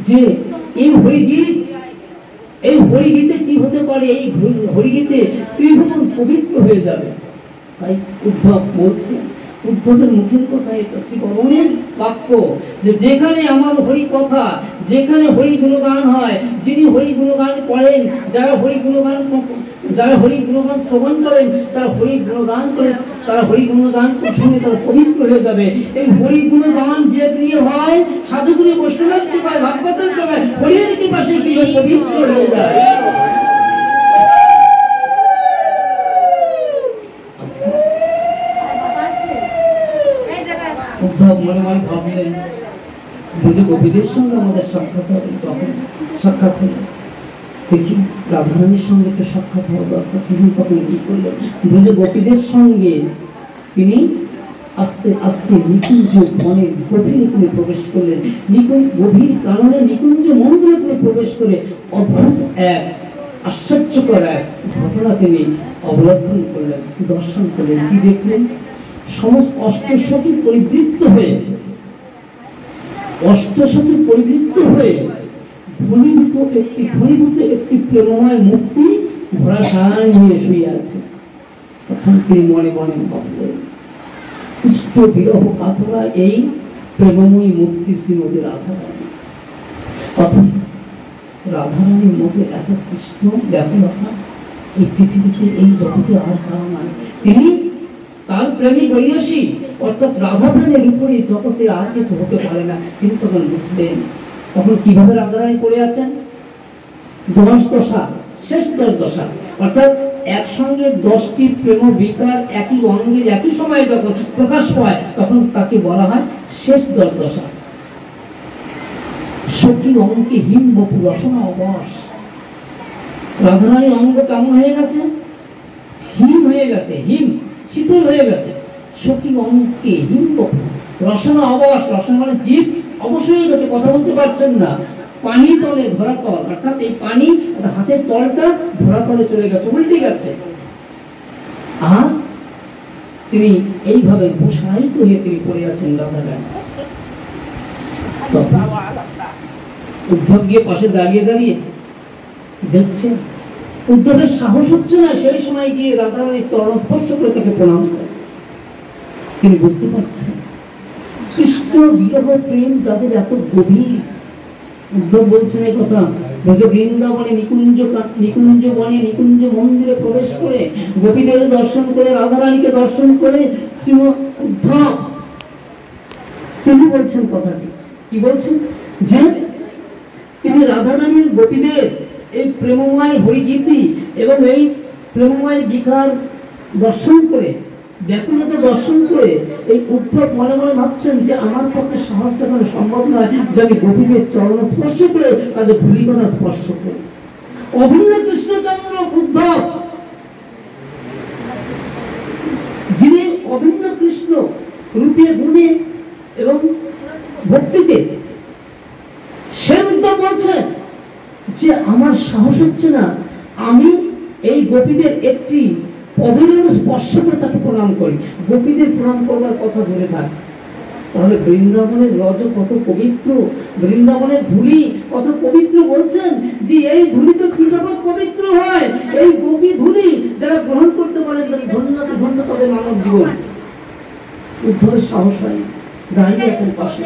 যে এই হরিগীতে কি হতে পারে, এই হরিগীতে ত্রিভুবন পবিত্র হয়ে যাবে। তাই উদ্ধব বলছে, উদ্ধবের মুখের কথা এটা শ্রী ভগবানের বাক্য, যে যেখানে আমার হরি কথা, যেখানে হরি গুণগান হয়, যিনি হরি গুণগান করেন, যারা হরি গুণগান শ্রবণ করেন, তারা হরি গুণগান করে, তারা হরি গুণগান শুনে তারা পবিত্র হয়ে যাবে। এই হরি গুণগান যে দিয়ে হয়, সাধুগুরু বৈষ্ণবের কৃপায়, ভাগবতের কৃপায়, হরির কৃপায় সে গৃহ পবিত্র হয়ে যায়। উদ্ধব মনে মনে ভাবলেন, ব্রজ গোপীদের সঙ্গে আমাদের সাক্ষাৎ হবে। তখন সাক্ষাৎ হলো, দেখি রাধারানীর সঙ্গে একটু সাক্ষাৎ হওয়া দরকার। তিনি তখন কি করলেন, ব্রজ গোপীদের সঙ্গে তিনি আস্তে আস্তে নিকুঞ্জ বনের গভীরে তিনি প্রবেশ করলেন। গভীর কারণে নিকুঞ্জ মন্দিরে তিনি প্রবেশ করে অদ্ভুত এক আশ্চর্যকর এক ঘটনা তিনি অবলম্বন করলেন, দর্শন করলেন। কি দেখলেন? সমস্ত অষ্টসখী পরিবৃত্ত হয়ে ঘনীভূত একটি প্রেমময় মূর্তি ঘোড়া সারায় নিয়ে শুয়ে আছে। তখন তিনি মনে মনে ভাবলেন, কৃষ্ণ বিরহ কাতরা এই প্রেমময়ী মূর্তি শ্রীমতী রাধারানী। অথচ রাধারানীর মধ্যে এত কৃষ্ণ ব্যাকুলতা এই পৃথিবীতে, এই জগতে আর কারণ নাই। তিনি তার প্রেমী বৈয়সী, অর্থাৎ রাধা প্রেমের উপরে জগতে আর কিছু হতে পারে না। তিনি তখন বুঝলেন, তখন কিভাবে রাধারানী পড়ে আছেন, দশা, শেষ দশা, অর্থাৎ একসঙ্গে 10টি প্রেম বিকার একই অঙ্গে একই সময়ে যখন প্রকাশ পায়, তখন তাকে বলা হয় শেষ দশা। সখী অঙ্কে হিম বপু রসনা অবশ। রাধারানীর অঙ্গ কেমন হয়ে গেছে? হিম হয়ে গেছে, হিম শীতল হয়ে গেছে। সখী অঙ্কে হিম বপু রসনা অবশ, রসনা মানে জীব অবশ হয়ে গেছে, কথা বলতে পারছেন না। পানি তলে ধরাতল, অর্থাৎ এই পানি হাতের তলটা ধরাতলে চলে গেছে, উল্টে গেছে। আর তিনি এইভাবে প্রসারিত হয়ে তিনি পড়ে আছেন রাধারানী। উদ্ধব গিয়ে পাশে দাঁড়িয়ে দেখছে উদ্ধবের সাহস হচ্ছে না সেই সময় গিয়ে রাধারানীর চরণ স্পর্শ করে তাকে প্রণাম করে। তিনি বুঝতে পারছেন কৃষ্ণ বিরহ প্রেম যাদের এত গভীর। উদ্ধব বলছেন এই কথা, বৃন্দাবনে নিকুঞ্জ বনে নিকুঞ্জ মন্দিরে প্রবেশ করে গোপীদের দর্শন করে রাধারানীকে দর্শন করে শ্রীমৎ উদ্ধব তিনি বলছেন কথাটি কি বলছেন যে তিনি রাধারানীর গোপীদের এই প্রেমময় হরিগীতি এবং এই প্রেমময় বিকার দর্শন করে ব্যাকুলতা দর্শন করে এই উদ্ধব মনে মনে ভাবছেন যে আমার পক্ষে সাহস দেখানো সম্ভব নয় যে আমি গোপীদের চরণ স্পর্শ করে তাদের ধূলিকণা স্পর্শ করে। অভিন্ন কৃষ্ণচন্দ্র উদ্ধব যিনি অভিন্ন কৃষ্ণ রূপে গুণে এবং ভক্তিতে, সে উদ্ধব বলছে যে আমার সাহস হচ্ছে না আমি এই গোপীদের একটি পদের স্পর্শ করে তাকে প্রণাম করি। গোপীদের প্রণাম করবার কথা ধরে থাক, তাহলে বৃন্দাবনের রজ কত পবিত্র, বৃন্দাবনের ধুলি কত পবিত্র বলছেন যে এই ধুলি তো কি জগৎ পবিত্র হয়, এই গোপী ধুলি যারা গ্রহণ করতে পারেন তারা ধন্য ধন্য তাদের মানব জীবন। উদ্ধবের সাহস হয়, দাঁড়িয়ে আছেন পাশে।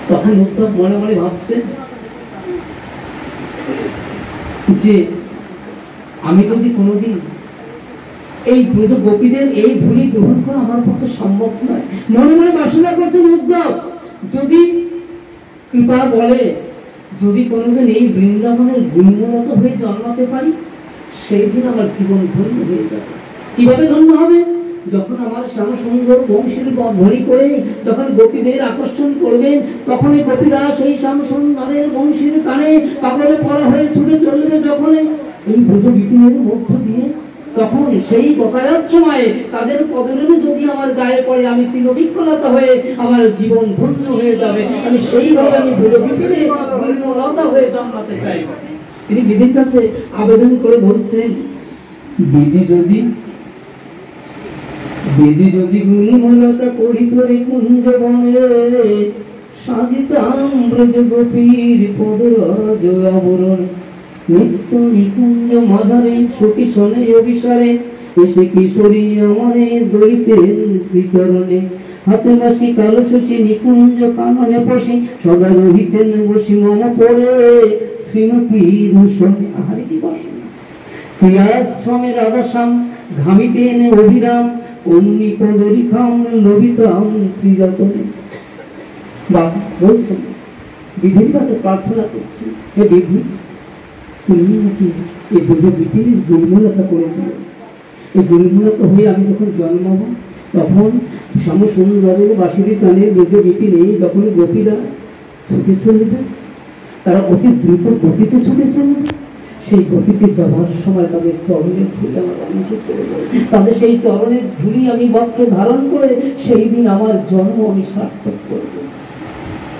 তখন উদ্ধব মনে মনে ভাবছে যে আমি যদি কোনোদিন এই ব্রজ গোপীদের এই ধুলি গ্রহণ করা আমার পক্ষে সম্ভব নয়। মনে মনে বাসনা করছেন উদ্ধব, যদি কৃপা বলে যদি কোনোদিন এই বৃন্দাবনের গুণমূলত হয়ে জন্মাতে পারি সেই দিন আমার জীবন ধন্য হয়ে যাবে। কিভাবে ধন্য হবে? যখন আমার শ্যাম সুন্দর বংশীর ভরি করে যখন গোপীদের আকর্ষণ করবেন তখন এই গোপীরা সেই শ্যাম সুন্দরের বংশীর কানে পাগলে পড়া হয়ে ছুটে চলবে যখন এই ব্রজ বিপিনের মধ্য দিয়ে, তখন সেই কথার সময়ে তাদের পদরেণু যদি আমার গায়ে পড়ে আমি তিলবিক্ষলতা হয়ে আমার জীবন ধন্য হয়ে যাবে। আমি সেইভাবে আমি ব্রজ বিপিনে লতা হয়ে জন্মাতে চাই। তিনি বিধির কাছে আবেদন করে বলছেন, বিধি যদি গুণমলতা করি তোরে কুঞ্জ বনে সাজিতাম ব্রজ গোপীর পদরাজ আবরণ নিত্য নিকুঞ্জ মাধারে সখী শোনে অভিসারে এসে কিশোরী আমারে দরিতেন শ্রীচরণে হাতে বাসি কালো শশী নিকুঞ্জ কাননে বসি সদা রহিতেন বসি মম পড়ে শ্রীমতী দূষণে। আহারে কি বাসনা! ক্রিয়াশ্রমে রাধাশ্যাম ঘামিতেন অভিরাম অমনি পদরিখাম লভিতাম শ্রীযতনে। বাবা বলছেন বিধির কাছে প্রার্থনা করছেন, হে বিধি তুমি নাকি এই ব্রজ বিপিনের গুণমূলতা করে দিও। এই গুণমূলতা হয়ে আমি যখন জন্মাবো তখন শ্যাম সুন্দরের বাঁশির কানে ব্রজ বিপিনে যখন গোপীরা ছুটে চলবে, তারা অতি দ্রুত গতিতে ছুটে চলবে, সেই গতিতে যাওয়ার সময় তাদের চরণের ধুলি আমার অনেকে করে দেবে, তাদের সেই চরণের ধুলি আমি বক্ষে ধারণ করে সেই দিন আমার জন্ম আমি সার্থক করবো।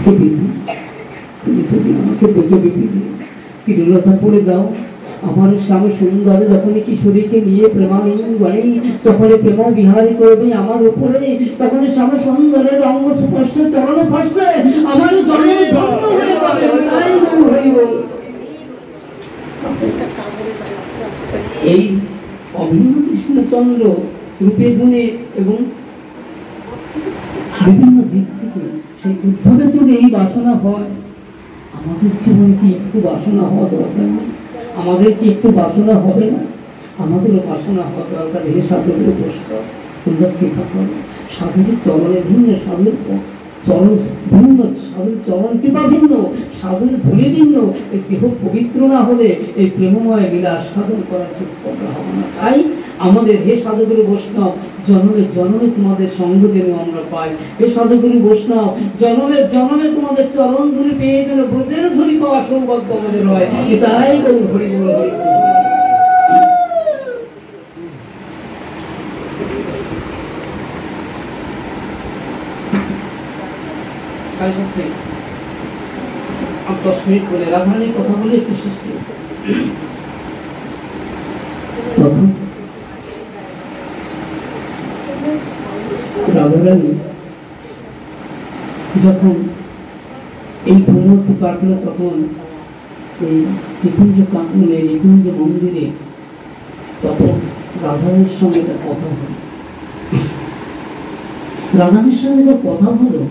তুমি যদি আমাকে ব্রজ বিপিনে তিরুলতা পড়ে দাও, আমার শ্যাম সুন্দর যখন কিশোরীকে নিয়ে প্রেমালিঙ্গনে যখন প্রেম বিহারী করবে আমার উপরে, তখন শ্যাম সুন্দরের অঙ্গ স্পর্শে চরণ স্পর্শে আমার জন্ম ধন্য হয়ে যাবে। তাই হইব এই অভিন্ন কৃষ্ণচন্দ্র রূপে গুণে এবং বিভিন্ন দিক থেকে সেই উদ্ধবের যদি এই বাসনা হয়, আমাদের জীবনে কি একটু বাসনা হওয়া দরকার নেই? আমাদের কি একটু বাসনা হবে না? আমাদেরও বাসনা হওয়া দরকার। এই সাধুদের প্রশ্ন তোমরা কৃপা করো, সাধুদের চরণে ভিন্ন, সাধুর চরণ ভিন্ন, সাধুর চরণ কৃপা ভিন্ন, সাধুর ধুলি ভিন্ন। এই দেহ পবিত্র না হলে এই প্রেমময় লীলা সাধন করার যোগ্যতা হবে না। তাই আমাদের হে সাধুগুরু বৈষ্ণব জন্মে জন্মে তোমাদের সঙ্গ যেন আমরা পাই। হে সাধুগুরু বৈষ্ণব জন্মে জন্মে তোমাদের চরণ ধুলি পেয়ে যেন ব্রজের ধুলি পাওয়া সৌভাগ্য আমাদের হয়। তাই বল হরি বল হরি। আর 10 মিনিট বলে রাধারানীর কথা বলে একটু শেষ করি। রাধারানী যখন এই ভ্রমণটি কাটলো তখন এই নিকুঞ্জ কাকুলে নিকুঞ্জ মন্দিরে তখন রাধারানীর সঙ্গে একটা কথা হলো। রাধারানীর সঙ্গে যখন কথা হলো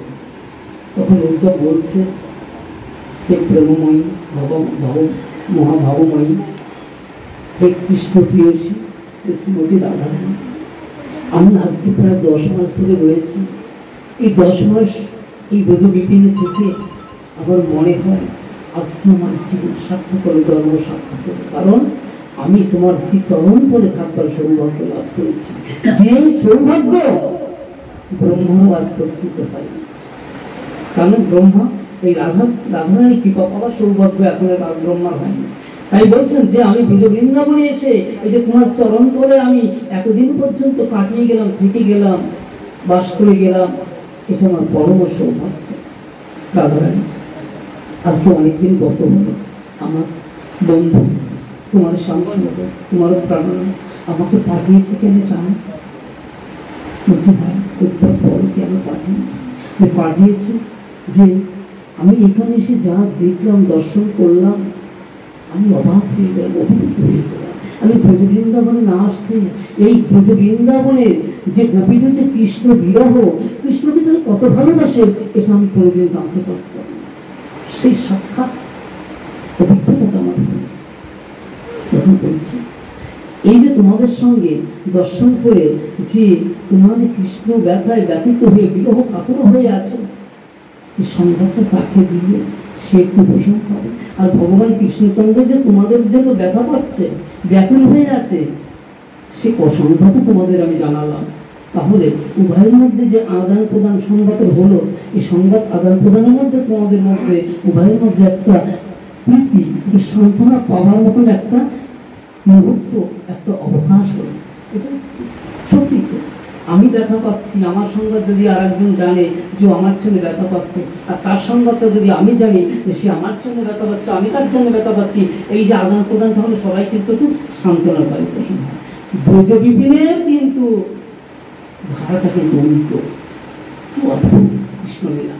তখন উদ্ধব বলছে, হে প্রেমময়ী মহাভাবময়ী, হে কৃষ্ণ প্রিয়সী শ্রীমতী রাধারানী, আমি আজকে প্রায় 10 মাস ধরে রয়েছি। এই 10 মাস এই ব্রজ বিপিনে থেকে আমার মনে হয় আজকে আমার জীবন সার্থক করে, ধর্ম সার্থক করে, কারণ আমি তোমার শ্রী চরণ করে থাকবার সৌভাগ্য লাভ করেছি, যে সৌভাগ্য ব্রহ্মাও আজ পর্যন্ত পাই। কারণ ব্রহ্মা এই রাধারানী কৃপা পাওয়ার সৌভাগ্য এখন ব্রহ্মার হয়নি। তাই বলছেন যে আমি ব্রজ বৃন্দাবনে এসে এই যে তোমার চরণ করে আমি এতদিন পর্যন্ত কাটিয়ে গেলাম, থেকে গেলাম, বাস করে গেলাম, এটা আমার পরম সৌভাগ্য। রাধারানী আজকে অনেকদিন গত হলো, আমার বন্ধু তোমার সাংসদ তোমার প্রাণনা আমাকে পাঠিয়েছে কেন জানো? বলছি হ্যাঁ, উত্তর বল কেন পাঠিয়েছে? পাঠিয়েছে যে আমি এখানে এসে যা দেখলাম, দর্শন করলাম, আমি অবাক হয়ে গেলাম, অভিভূত হয়ে গেলাম। আমি ব্রজ বৃন্দাবনে না আসতে এই ব্রজ বৃন্দাবনের যে গোপীদের যে কৃষ্ণ বিরহ, কৃষ্ণকে তারা কত ভালোবাসে এটা আমি কোনোদিন জানতে পারতাম। সেই সাক্ষাৎ অভিজ্ঞতাটা আমার তখন বলছি, এই যে তোমাদের সঙ্গে দর্শন করে যে তোমরা যে কৃষ্ণ ব্যথায় ব্যথিত হয়ে বিরহ কাতর হয়ে আছো, এই সংবাদটা তাকে দিয়ে সে একটু পোষণ করে। আর ভগবান কৃষ্ণচন্দ্র যে তোমাদের জন্য ব্যথা পাচ্ছে, ব্যাকুল হয়ে আছে, সে সংবাদও তোমাদের আমি জানালাম। তাহলে উভয়ের মধ্যে যে আদান প্রদান সংবাদ হলো, এই সংবাদ আদান প্রদানের মধ্যে তোমাদের মধ্যে উভয়ের মধ্যে একটা প্রীতি, সান্ত্বনা পাওয়ার মতন একটা মুহূর্ত, একটা অবকাশ হলো। এটা সত্যি তো আমি ব্যথা পাচ্ছি, আমার সংবাদ যদি আর একজন জানে যে আমার জন্য ব্যথা পাচ্ছে, আর তার সংবাদটা যদি আমি জানি যে সে আমার জন্য ব্যথা পাচ্ছে, আমি তার জন্য ব্যথা পাচ্ছি, এই যে আদান প্রদান তাহলে সবাই কিন্তু একটু সান্ত্বনা পায়। প্রশ্ন হয় ব্রজ বিপিনের কিন্তু ধারাটা কিন্তু উল্টো। কি অদ্ভুত কৃষ্ণলীলা,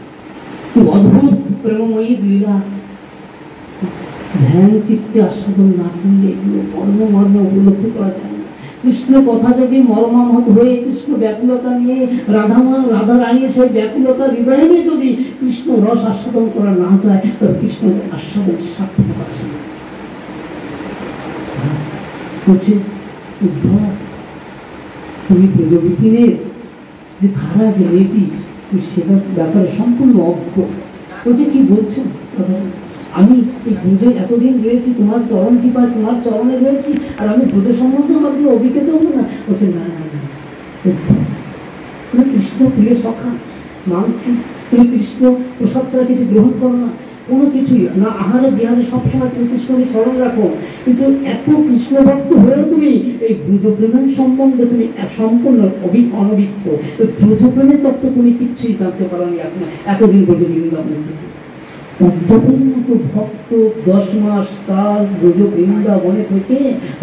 কি অদ্ভুত প্রেমময়ী লীলা। ধ্যান চিত্তে আস্বাদন না করলে এগুলো মর্ম উপলব্ধি করা যায় না। কৃষ্ণ কথা যদি মর্মাহত হয়ে কৃষ্ণ ব্যাকুলতা নিয়ে রাধারানীর সেই ব্যাকুলতা হৃদয়ে নিয়ে যদি কৃষ্ণ রস আস্বাদন করা না যায়, তবে কৃষ্ণ আস্বাদন সার্থক আসে। বলছে উদ্ধব, তুমি ব্রজ বিপিনের যে ধারা, যে নীতি, সেটার ব্যাপারে সম্পূর্ণ অজ্ঞ। বলছে কি বলছেন? আমি এই ব্রজে এতদিন রয়েছি, তোমার চরণ কৃপায় তোমার চরণে রয়েছি, আর আমি ব্রজ সম্বন্ধে আমার কোনো অভিজ্ঞতা হবো না? বলছে না না না, তুমি কৃষ্ণ প্রিয় সখা মানছি, তুমি কৃষ্ণ প্রসাদ ছাড়া কিছু গ্রহণ করো না, কোনো কিছুই না, আহারে বিহারে সবসময় তুমি কৃষ্ণকে স্মরণ রাখো, কিন্তু এত কৃষ্ণ ভক্ত হয়েও তুমি এই ব্রজপ্রেমের সম্বন্ধে তুমি সম্পূর্ণ অনভিজ্ঞ। ব্রজপ্রেমের তত্ত্ব তুমি কিচ্ছুই জানতে পারো নি এখন এতদিন ব্রজ বৃন্দাবন থেকে। উদ্ধবের মতো ভক্ত 10 মাস কাল ব্রজ বৃন্দাবনে থেকে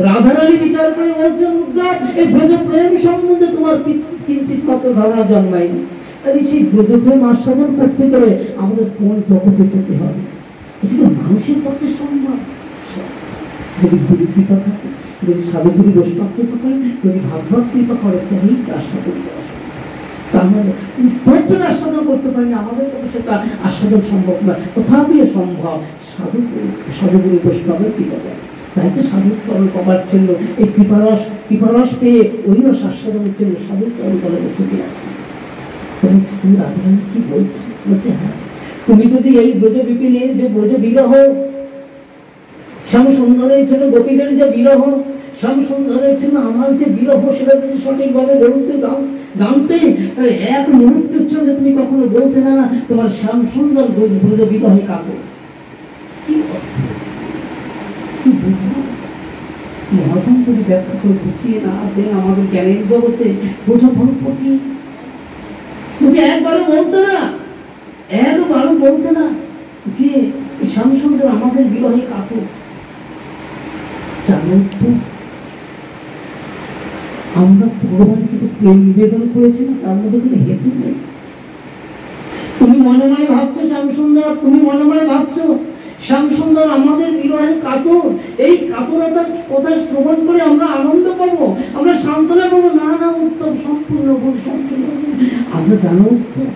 রাধারানী বিচার করে বলছেন, উদ্ধব এই ব্রজপ্রেম সম্বন্ধে তোমার কিঞ্চিত মাত্র ধারণা জন্মায়নি। তাই সেই ব্রজপ্রেম আস্বাদন করতে গেলে আমাদের কোন জগতে যেতে হবে? এটা মানুষের পক্ষে সম্ভব? যদি গুরু কৃপা থাকে, যদি সাধুগুরু বৈষ্ণব কৃপা করে, যদি ভাগবত কৃপা করে, তবেই আস্বাদন করা সম্ভব। তার মানে উদ্ধবের আস্বাদন করতে পারিনি, আমাদের পক্ষে সেটা আস্বাদন সম্ভব নয়। তথাপি সম্ভব সাধুগুরু বৈষ্ণবের কৃপা করে। তাই তো সাধুর চরণ পাবার জন্য এই কৃপারস পেয়ে ওই রস আস্বাদনের জন্য সাধুর চরণ তলে বসে আসে। তুমি রাধারানী কি বলছো? বলছে হ্যাঁ, তুমি যদি এই ব্রজ বিপিনের যে ব্রজ বিরহ, শ্যাম সুন্দরের জন্য গোপীদের যে বিরহ, শ্যাম সুন্দরের জন্য আমার যে বিরহ, সেটা যদি সঠিকভাবে বলতে জানতে, তাহলে এক মুহূর্তের জন্য তুমি কখনো বলতে না তোমার শ্যাম সুন্দর ব্রজ বিরহে কাঁদো। কি বুঝবো? মহাজন যদি ব্যাখ্যা করে বুঝিয়ে না দেন আমাদের জ্ঞানের জগতে, বোঝা বড় কঠিন। বলছে একবারও বলতে না যে শ্যাম সুন্দর আমাদের বিরহে কাঁদো। জানো তো আমরা ভগবানকে যে প্রেম নিবেদন করেছি না, তার মধ্যে কোনো হেতু নেই। তুমি মনে মনে ভাবছো শ্যাম সুন্দর, তুমি মনে মনে ভাবছো শ্যামসুন্দর আমাদের বিরহে কাতর, এই কাতরতার কথা শ্রবণ করে আমরা আনন্দ পাবো, আমরা সান্ত্বনা পাবো। না না উত্তম, সম্পূর্ণ ভুল, সম্পূর্ণ ভুল। আমরা জানো উত্তম,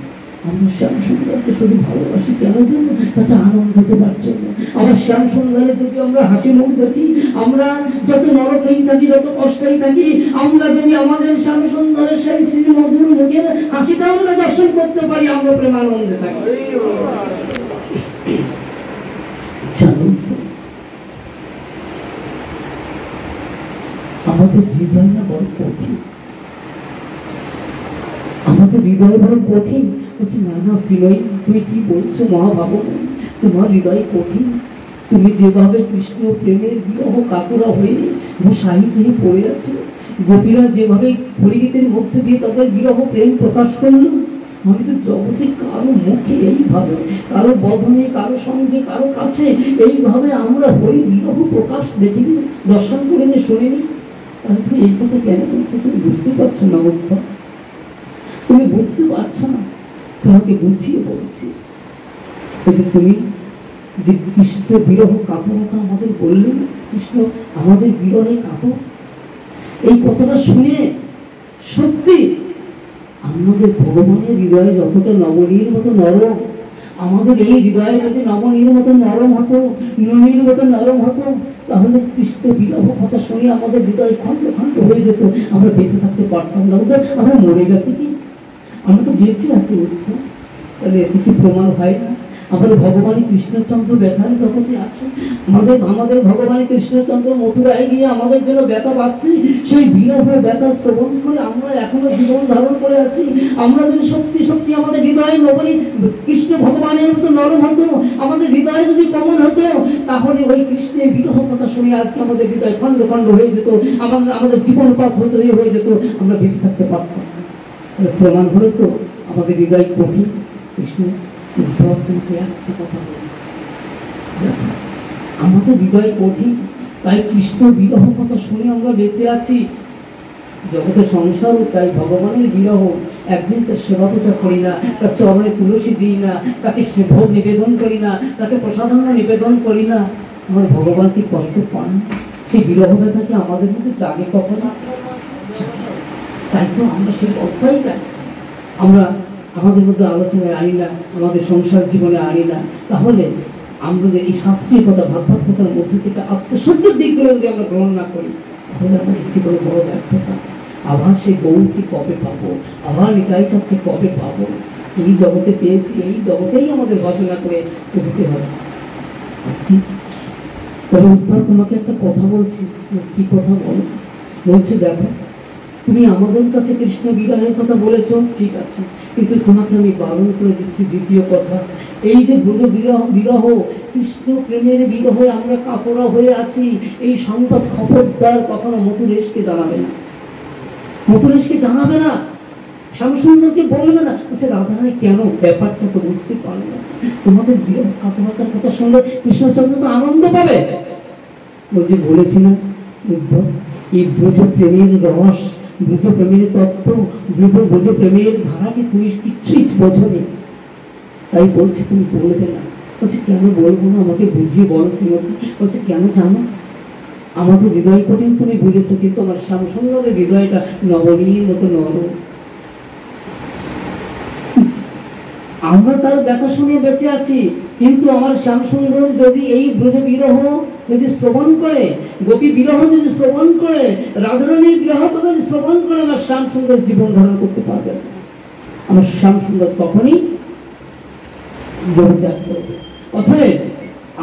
আমরা শ্যামসুন্দরকে শুধু ভালোবাসি কেন জন্য? তাতে আনন্দ দেবার জন্য। আমার শ্যামসুন্দরের যদি আমরা হাসি মুখ দেখি, আমরা যত নরকেই থাকি, যত কষ্টেই থাকি, আমরা যদি আমাদের শ্যামসুন্দরের সেই শ্রী মধুর মুখের হাসিটা আমরা দর্শন করতে পারি, আমরা প্রেমানন্দে থাকি। জানো আমাদের হৃদয় না বড় কঠিন, আমাদের হৃদয় বড় কঠিন। বলছি না না শ্রীময়ী, তুমি কি বলছো মহাভাবনী, তোমার হৃদয় কঠিন। তুমি যেভাবে কৃষ্ণ প্রেমের বিরহ কাতরা হয়ে মুসাহিত হয়ে পড়ে আছো, গোপীরা যেভাবে হরিগীতের মধ্যে দিয়ে তাদের বিরহ প্রেম প্রকাশ করলো, আমি তো জগতে কারো মুখে এইভাবে, কারো বদনে, কারো সঙ্গে, কারো কাছে এইভাবে আমরা হরি বিরহ প্রকাশ দেখিনি, দর্শন করিনি, শুনিনি। তাহলে তুমি এই কথা কেন বলছো? তুমি বুঝতে পারছো না উদ্ধব, তুমি বুঝতে পারছো না। তোমাকে বুঝিয়ে বলছি, তুমি যে কৃষ্ণ বিরহ কাতরতা আমাদের বললেন, কৃষ্ণ আমাদের বিরহে কাতর, এই কথাটা শুনে সত্যি আমাদের ভগবানের হৃদয়ে যতটা নবনীর মতো নরম, আমাদের এই হৃদয়ে যদি নবনীর মতো নরম হতো, নুনির মতো নরম হতো, তাহলে কৃষ্ণ বিরহ কথা শুনে আমাদের হৃদয় খণ্ড খণ্ড হয়ে যেত, আমরা বেঁচে থাকতে পারতাম না। ওদের আমরা মরে গেছি কি? আমরা তো বেঁচে আছি উত্তম। তাহলে এতে কি প্রমাণ হয় না আমাদের ভগবান কৃষ্ণচন্দ্র ব্যথার জগতে আছে? আমাদের ভগবান কৃষ্ণচন্দ্র মথুরায় গিয়ে আমাদের জন্য ব্যথা পাচ্ছি, সেই বিরহ ব্যথা শ্রবণ করে আমরা এখনো জীবন ধারণ করে আছি। আমরা যদি সত্যি সত্যি আমাদের হৃদয়ে নবনী কৃষ্ণ ভগবানের মতো নরম হতো, আমাদের হৃদয়ে যদি কমন হতো, তাহলে ওই কৃষ্ণের বিরহ কথা শুনে আজকে আমাদের হৃদয় খণ্ড খণ্ড হয়ে যেত, আমাদের জীবনপাত হয়ে যেত, আমরা বেঁচে থাকতে পারতাম। প্রমাণ হলে তো আমাদের হৃদয় কঠিন। কৃষ্ণ উদ্ধব তোমাকে একটা কথা বলি, আমাদের হৃদয় কঠিন, তাই কৃষ্ণ বিরহ কথা শুনে আমরা বেঁচে আছি। জগতের সংসার, তাই ভগবানের বিরহ। একদিন তার সেবা পূজা করি না, তার চরণে তুলসী দিই না, তাকে ভোগ নিবেদন করি না, তাকে প্রসাদান্ন নিবেদন করি না, আমার ভগবান কি কষ্ট পান? সেই বিরহ ব্যথাকে আমাদের মধ্যে জাগে কখনো? তাই তো আমরা সেই অধ্যায় দেয় আমরা আমাদের মধ্যে আলোচনায় আনি না, আমাদের সংসার জীবনে আনি না। তাহলে আমরা এই শাস্ত্রীয় কথা, ভাগবততার মধ্যে থেকে আত্মসত্যের দিকগুলো যদি আমরা গ্রহণ না করি, তাহলে আমাদের জীবনে বড় ব্যর্থতা। আবার সেই গৌরকে কবে পাবো, আবার নিতাই চাঁদকে কবে পাবো? এই জগতে পেয়েছি, এই জগতেই আমাদের ভজনা করে পেতে হবে। তবে উদ্ধব তোমাকে একটা কথা বলছি। কি কথা বলো? বলছে দেখো, তুমি আমাদের কাছে কৃষ্ণ বিরহের কথা বলেছ, ঠিক আছে, কিন্তু তোমাকে আমি বারণ করে দিচ্ছি দ্বিতীয় কথা, এই যে ব্রজ বিরহ কৃষ্ণ প্রেমের বিরহে আমরা কাপড়া হয়ে আছি, এই সংবাদ খবরদার কখনো মথুরেশকে জানাবে না, মথুরেশকে জানাবে না, শ্যামসুন্দরকে বলবে না। আচ্ছা রাধারানী কেন? ব্যাপারটা তো বুঝতে পারবে না। তোমাদের বিরহ কাতরতার কথা শুনলে কৃষ্ণচন্দ্র তো আনন্দ পাবে। ওই যে বলেছি না উদ্ধব, এই ব্রজ প্রেমের রস, ব্রজ প্রেমের তত্ত্ব, ব্রজ প্রেমের ধারাকে তুমি কিচ্ছুই বোঝনি, তাই বলছি তুমি বলবে না। বলছে কেন বলবো না, আমাকে বুঝিয়ে বলো শ্রীমতী। বলছে কেন জানো, আমাদের হৃদয় কঠিন তুমি বুঝেছো, কিন্তু আমার শ্যামসুন্দরের হৃদয়টা নবনীর মতো নরম। আমরা তার ব্যথা শুনে বেঁচে আছি, কিন্তু আমার শ্যামসুন্দর যদি এই ব্রজ বিরহ যদি শ্রবণ করে, গোপী বিরহ যদি শ্রবণ করে, রাধারানীর বিরহ কথা যদি শ্রবণ করে, আমার শ্যামসুন্দর জীবন ধারণ করতে পারবে না। আমার শ্যামসুন্দর তখনই ত্যাগ করবে। অতএব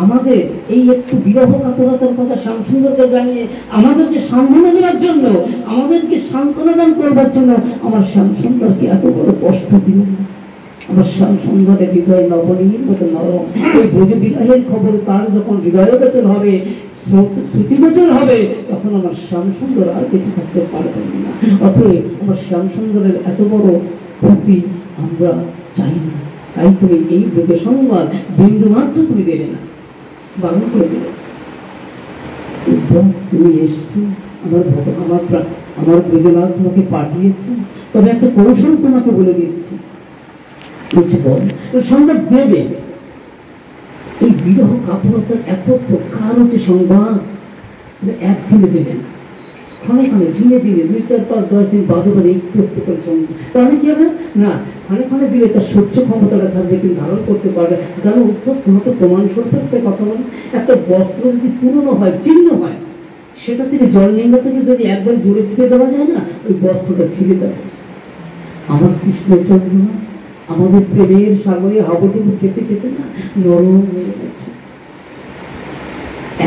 আমাদের এই একটু বিরহ কাতরতার কথা শ্যামসুন্দরকে জানিয়ে আমাদেরকে সান্ত্বনা দেওয়ার জন্য, আমাদেরকে সান্ত্বনা দান করবার জন্য আমার শ্যামসুন্দরকে এত বড় কষ্ট দিল না। আমার শ্যামসুন্দরের হৃদয় নবনীর মতো নরম। এই ব্রজ বিরহের খবর তার যখন হৃদয়গোচর হবে, শ্রুতিগোচর হবে, তখন আমার শ্যামসুন্দর আর কিছু থাকতে পারবেন না। অতএব আমার শ্যামসুন্দরের এত বড় ক্ষতি আমরা চাই না। তাই তুমি এই ব্রজ সংবাদ বিন্দু মাত্র তুমি দেবে না, বারণ করে দেবে। তুমি এসছো, আমার ব্রজনাথ তোমাকে পাঠিয়েছে, তবে একটা কৌশল তোমাকে বলে দিচ্ছি। বল সংবাদ দেবে, এই বিরহ কাতরতার এত প্রকার হচ্ছে সংবাদ একদিনে দেবেন, ক্ষণে ক্ষণে দিনে দিনে 2, 4, 5, 10 দিন বাদে বাদে একটু একটু করে সংবাদ। তাহলে কি হবে না, ক্ষণে ক্ষণে দিলে তার সহ্য ক্ষমতাটা থাকবে, কিন্তু ধারণ করতে পারবে। যেন উত্তর তোমাকে প্রমাণ স্বরূপ একটা কথা বলে, একটা বস্ত্র যদি পুরনো হয়, জীর্ণ হয়, সেটা থেকে জল নিম্ন থেকে যদি একবার জোরে টিপে দেওয়া যায় না, ওই বস্ত্রটা ছিঁড়ে দেবে। আমার কৃষ্ণচন্দ্র না, আমাদের প্রেমের সাগরে হাবুডুবু খেতে খেতে না নরম হয়ে গেছে,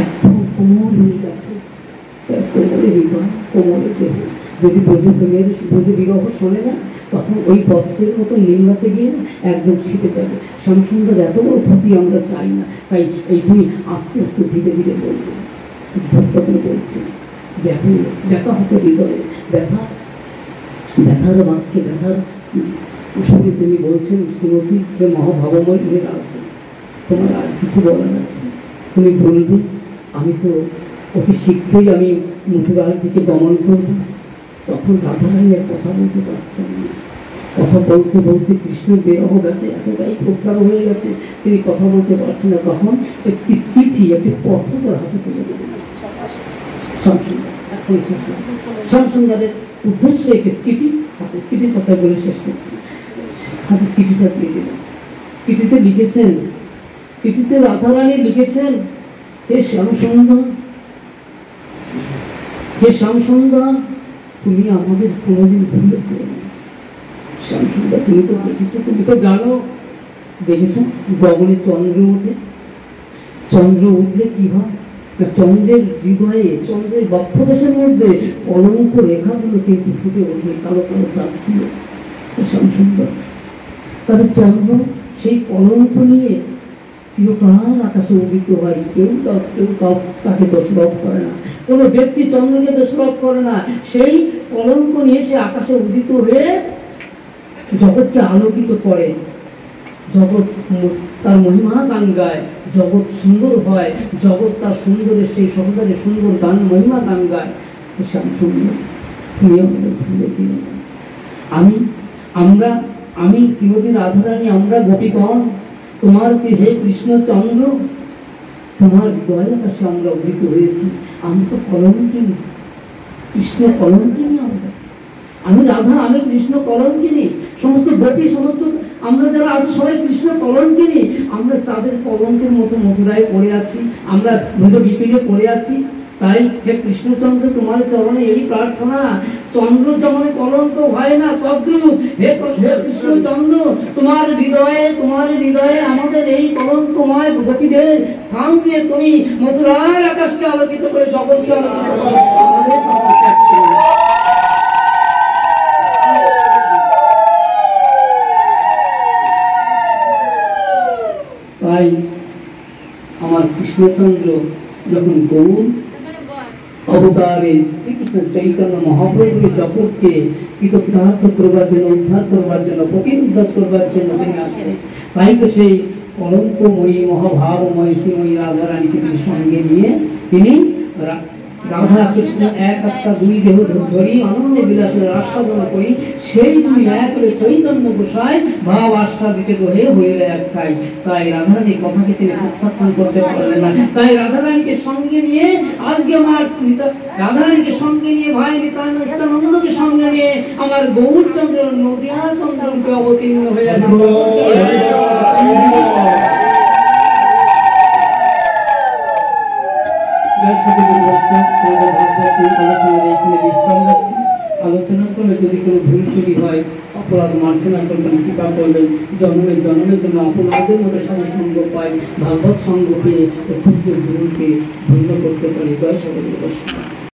একদম কোমল হয়ে গেছে, কোমলে হৃদয়, কোমলে দেহ। যদি বোঝে প্রেমের বোঝে বিরহ শোনে না, তখন ওই বস্ত্রের মতো নিম্নাতে গিয়ে না একদম ছিটে যাবে। শ্যামসুন্দর এত বড় ক্ষতি আমরা চাই না, তাই এইখানে আস্তে আস্তে ধীরে ধীরে বলবে, ধর্তকে বলছে, ব্যথা হতো হৃদয়ে, ব্যথার বাক্যে, ব্যথার শুনে তিনি বলছেন, শ্রীমতী হে মহাভাবময় হে রাখবে, তোমার আর কিছু বলার আছে তুমি বলবে, আমি তো অতি শীঘ্রই আমি মথুরার দিকে গমন করব। তখন রাধারানী আর কথা বলতে পারছেন না, কথা বলতে বলতে কৃষ্ণের বিরহ ব্যথা এতটাই প্রকার হয়ে গেছে, তিনি কথা বলতে পারছেন না। তখন একটি চিঠি, একটি পত্র তার হাতে তুলে দিলেন শ্যামসুন্দরের উদ্দেশ্যে একটি চিঠি, চিঠির কথা বলে শেষ করছি, হাতে চিঠিটা দিয়ে দিলেন। চিঠিতে লিখেছেন, চিঠিতে রাধারানী লিখেছেন, হে শ্যামসুন্দর, হে শ্যামসুন্দর, তুমি আমাদের কোনোদিন ভুলে যেও না। শ্যামসুন্দর, তুমি তো দেখেছো, তুমি তো জানো, দেখেছো গগনে চন্দ্র ওঠে, চন্দ্র উঠলে কি হয়, চন্দ্রের হৃদয়ে, চন্দ্রের বক্ষদেশের মধ্যে কলঙ্ক রেখাগুলো কিন্তু ফুটে ওঠে, কালো কালো দাগ দিয়ে। শ্যামসুন্দর, তাহলে চন্দ্র সেই কলঙ্ক নিয়ে চিরকাল আকাশে উদিত হয়, কেউ তাকে দোষারোপ করে না, কোনো ব্যক্তি চন্দ্রকে দোষারোপ করে না, সেই কলঙ্ক নিয়ে সে আকাশে উদিত হয়ে জগৎকে আলোকিত করে, জগৎ তার মহিমা গান গায়, জগৎ সুন্দর হয়, জগৎ তার সুন্দরের সেই সৌন্দর্যের সুন্দর গান মহিমা গান গায়। শ্যামসুন্দর, তুমি আমাদের ভুলে যেও না। আমি শ্রীমতী রাধারানী, আমরা গোপীগণ, তোমার কি হে কৃষ্ণচন্দ্র, তোমার হৃদয় আকাশে আমরা উদিত হয়েছি। আমি তো কলঙ্কিনী, কৃষ্ণ কলঙ্কিনী, আমি রাধা, আমি কৃষ্ণ কলঙ্কিনী, সমস্ত গোপী, সমস্ত আমরা যারা আছি সবাই কৃষ্ণ কলঙ্কিনী। আমরা চাঁদের কলঙ্কের মতো মথুরায় পড়ে আছি, আমরা ভুজ বিপিনে পড়ে আছি। তাই হে কৃষ্ণচন্দ্র, তোমার চরণে এই প্রার্থনা, চন্দ্র যেমন কলঙ্ক হয় না তদ্রূপ হে কৃষ্ণচন্দ্র, তোমার হৃদয়ে আমাদের এই কলঙ্কময় গোপীদের স্থান দিয়ে তুমি মথুরার আকাশকে আলোকিত করে জগৎকে আলোকিত করে আমাদের তাই আমার কৃষ্ণচন্দ্র যখন গৌর অবতারে শ্রীকৃষ্ণ চৈতন্য মহাপ্রভুকে জগৎকে কৃতকৃতার্থ করবার জন্য, উদ্ধার করবার জন্য, প্রতিরোধ করবার জন্য তিনি আসেন। তাই তো সেই কলঙ্কময়ী মহাভাবময়ী শ্রীময়ী রাধারানীকে তিনি সঙ্গে নিয়ে তিনি রাধা কৃষ্ণ এক আত্মা দুই দেহ ধরি আনন্দ বিলাসের আস্বাদন করি, সেই দুই এক চৈতন্য গোসাই ভাব আস্বাদিত হয়ে হইলে এক খাই। তাই রাধারানী কথাকে তিনি প্রত্যাখ্যান করতে পারলেন না। তাই রাধারানীকে সঙ্গে নিয়ে আজকে আমার রাধারানীকে সঙ্গে নিয়ে ভাই নিত্যানন্দকে সঙ্গে নিয়ে আমার গৌরচন্দ্র নদিয়া চন্দ্রকে অবতীর্ণ হয়ে আলোচনা করলে যদি কোনো ভুল ত্রুটি হয় অপরাধ মার্জনা করবেন, কৃপা করবেন, জন্মের জন্য অপরাধের মধ্যে সাথে সঙ্গ পায়, ভাগবত সঙ্গ পেয়ে ক্ষুদ্র ভুলকে ভূন্য করতে পারে। জয় সকল।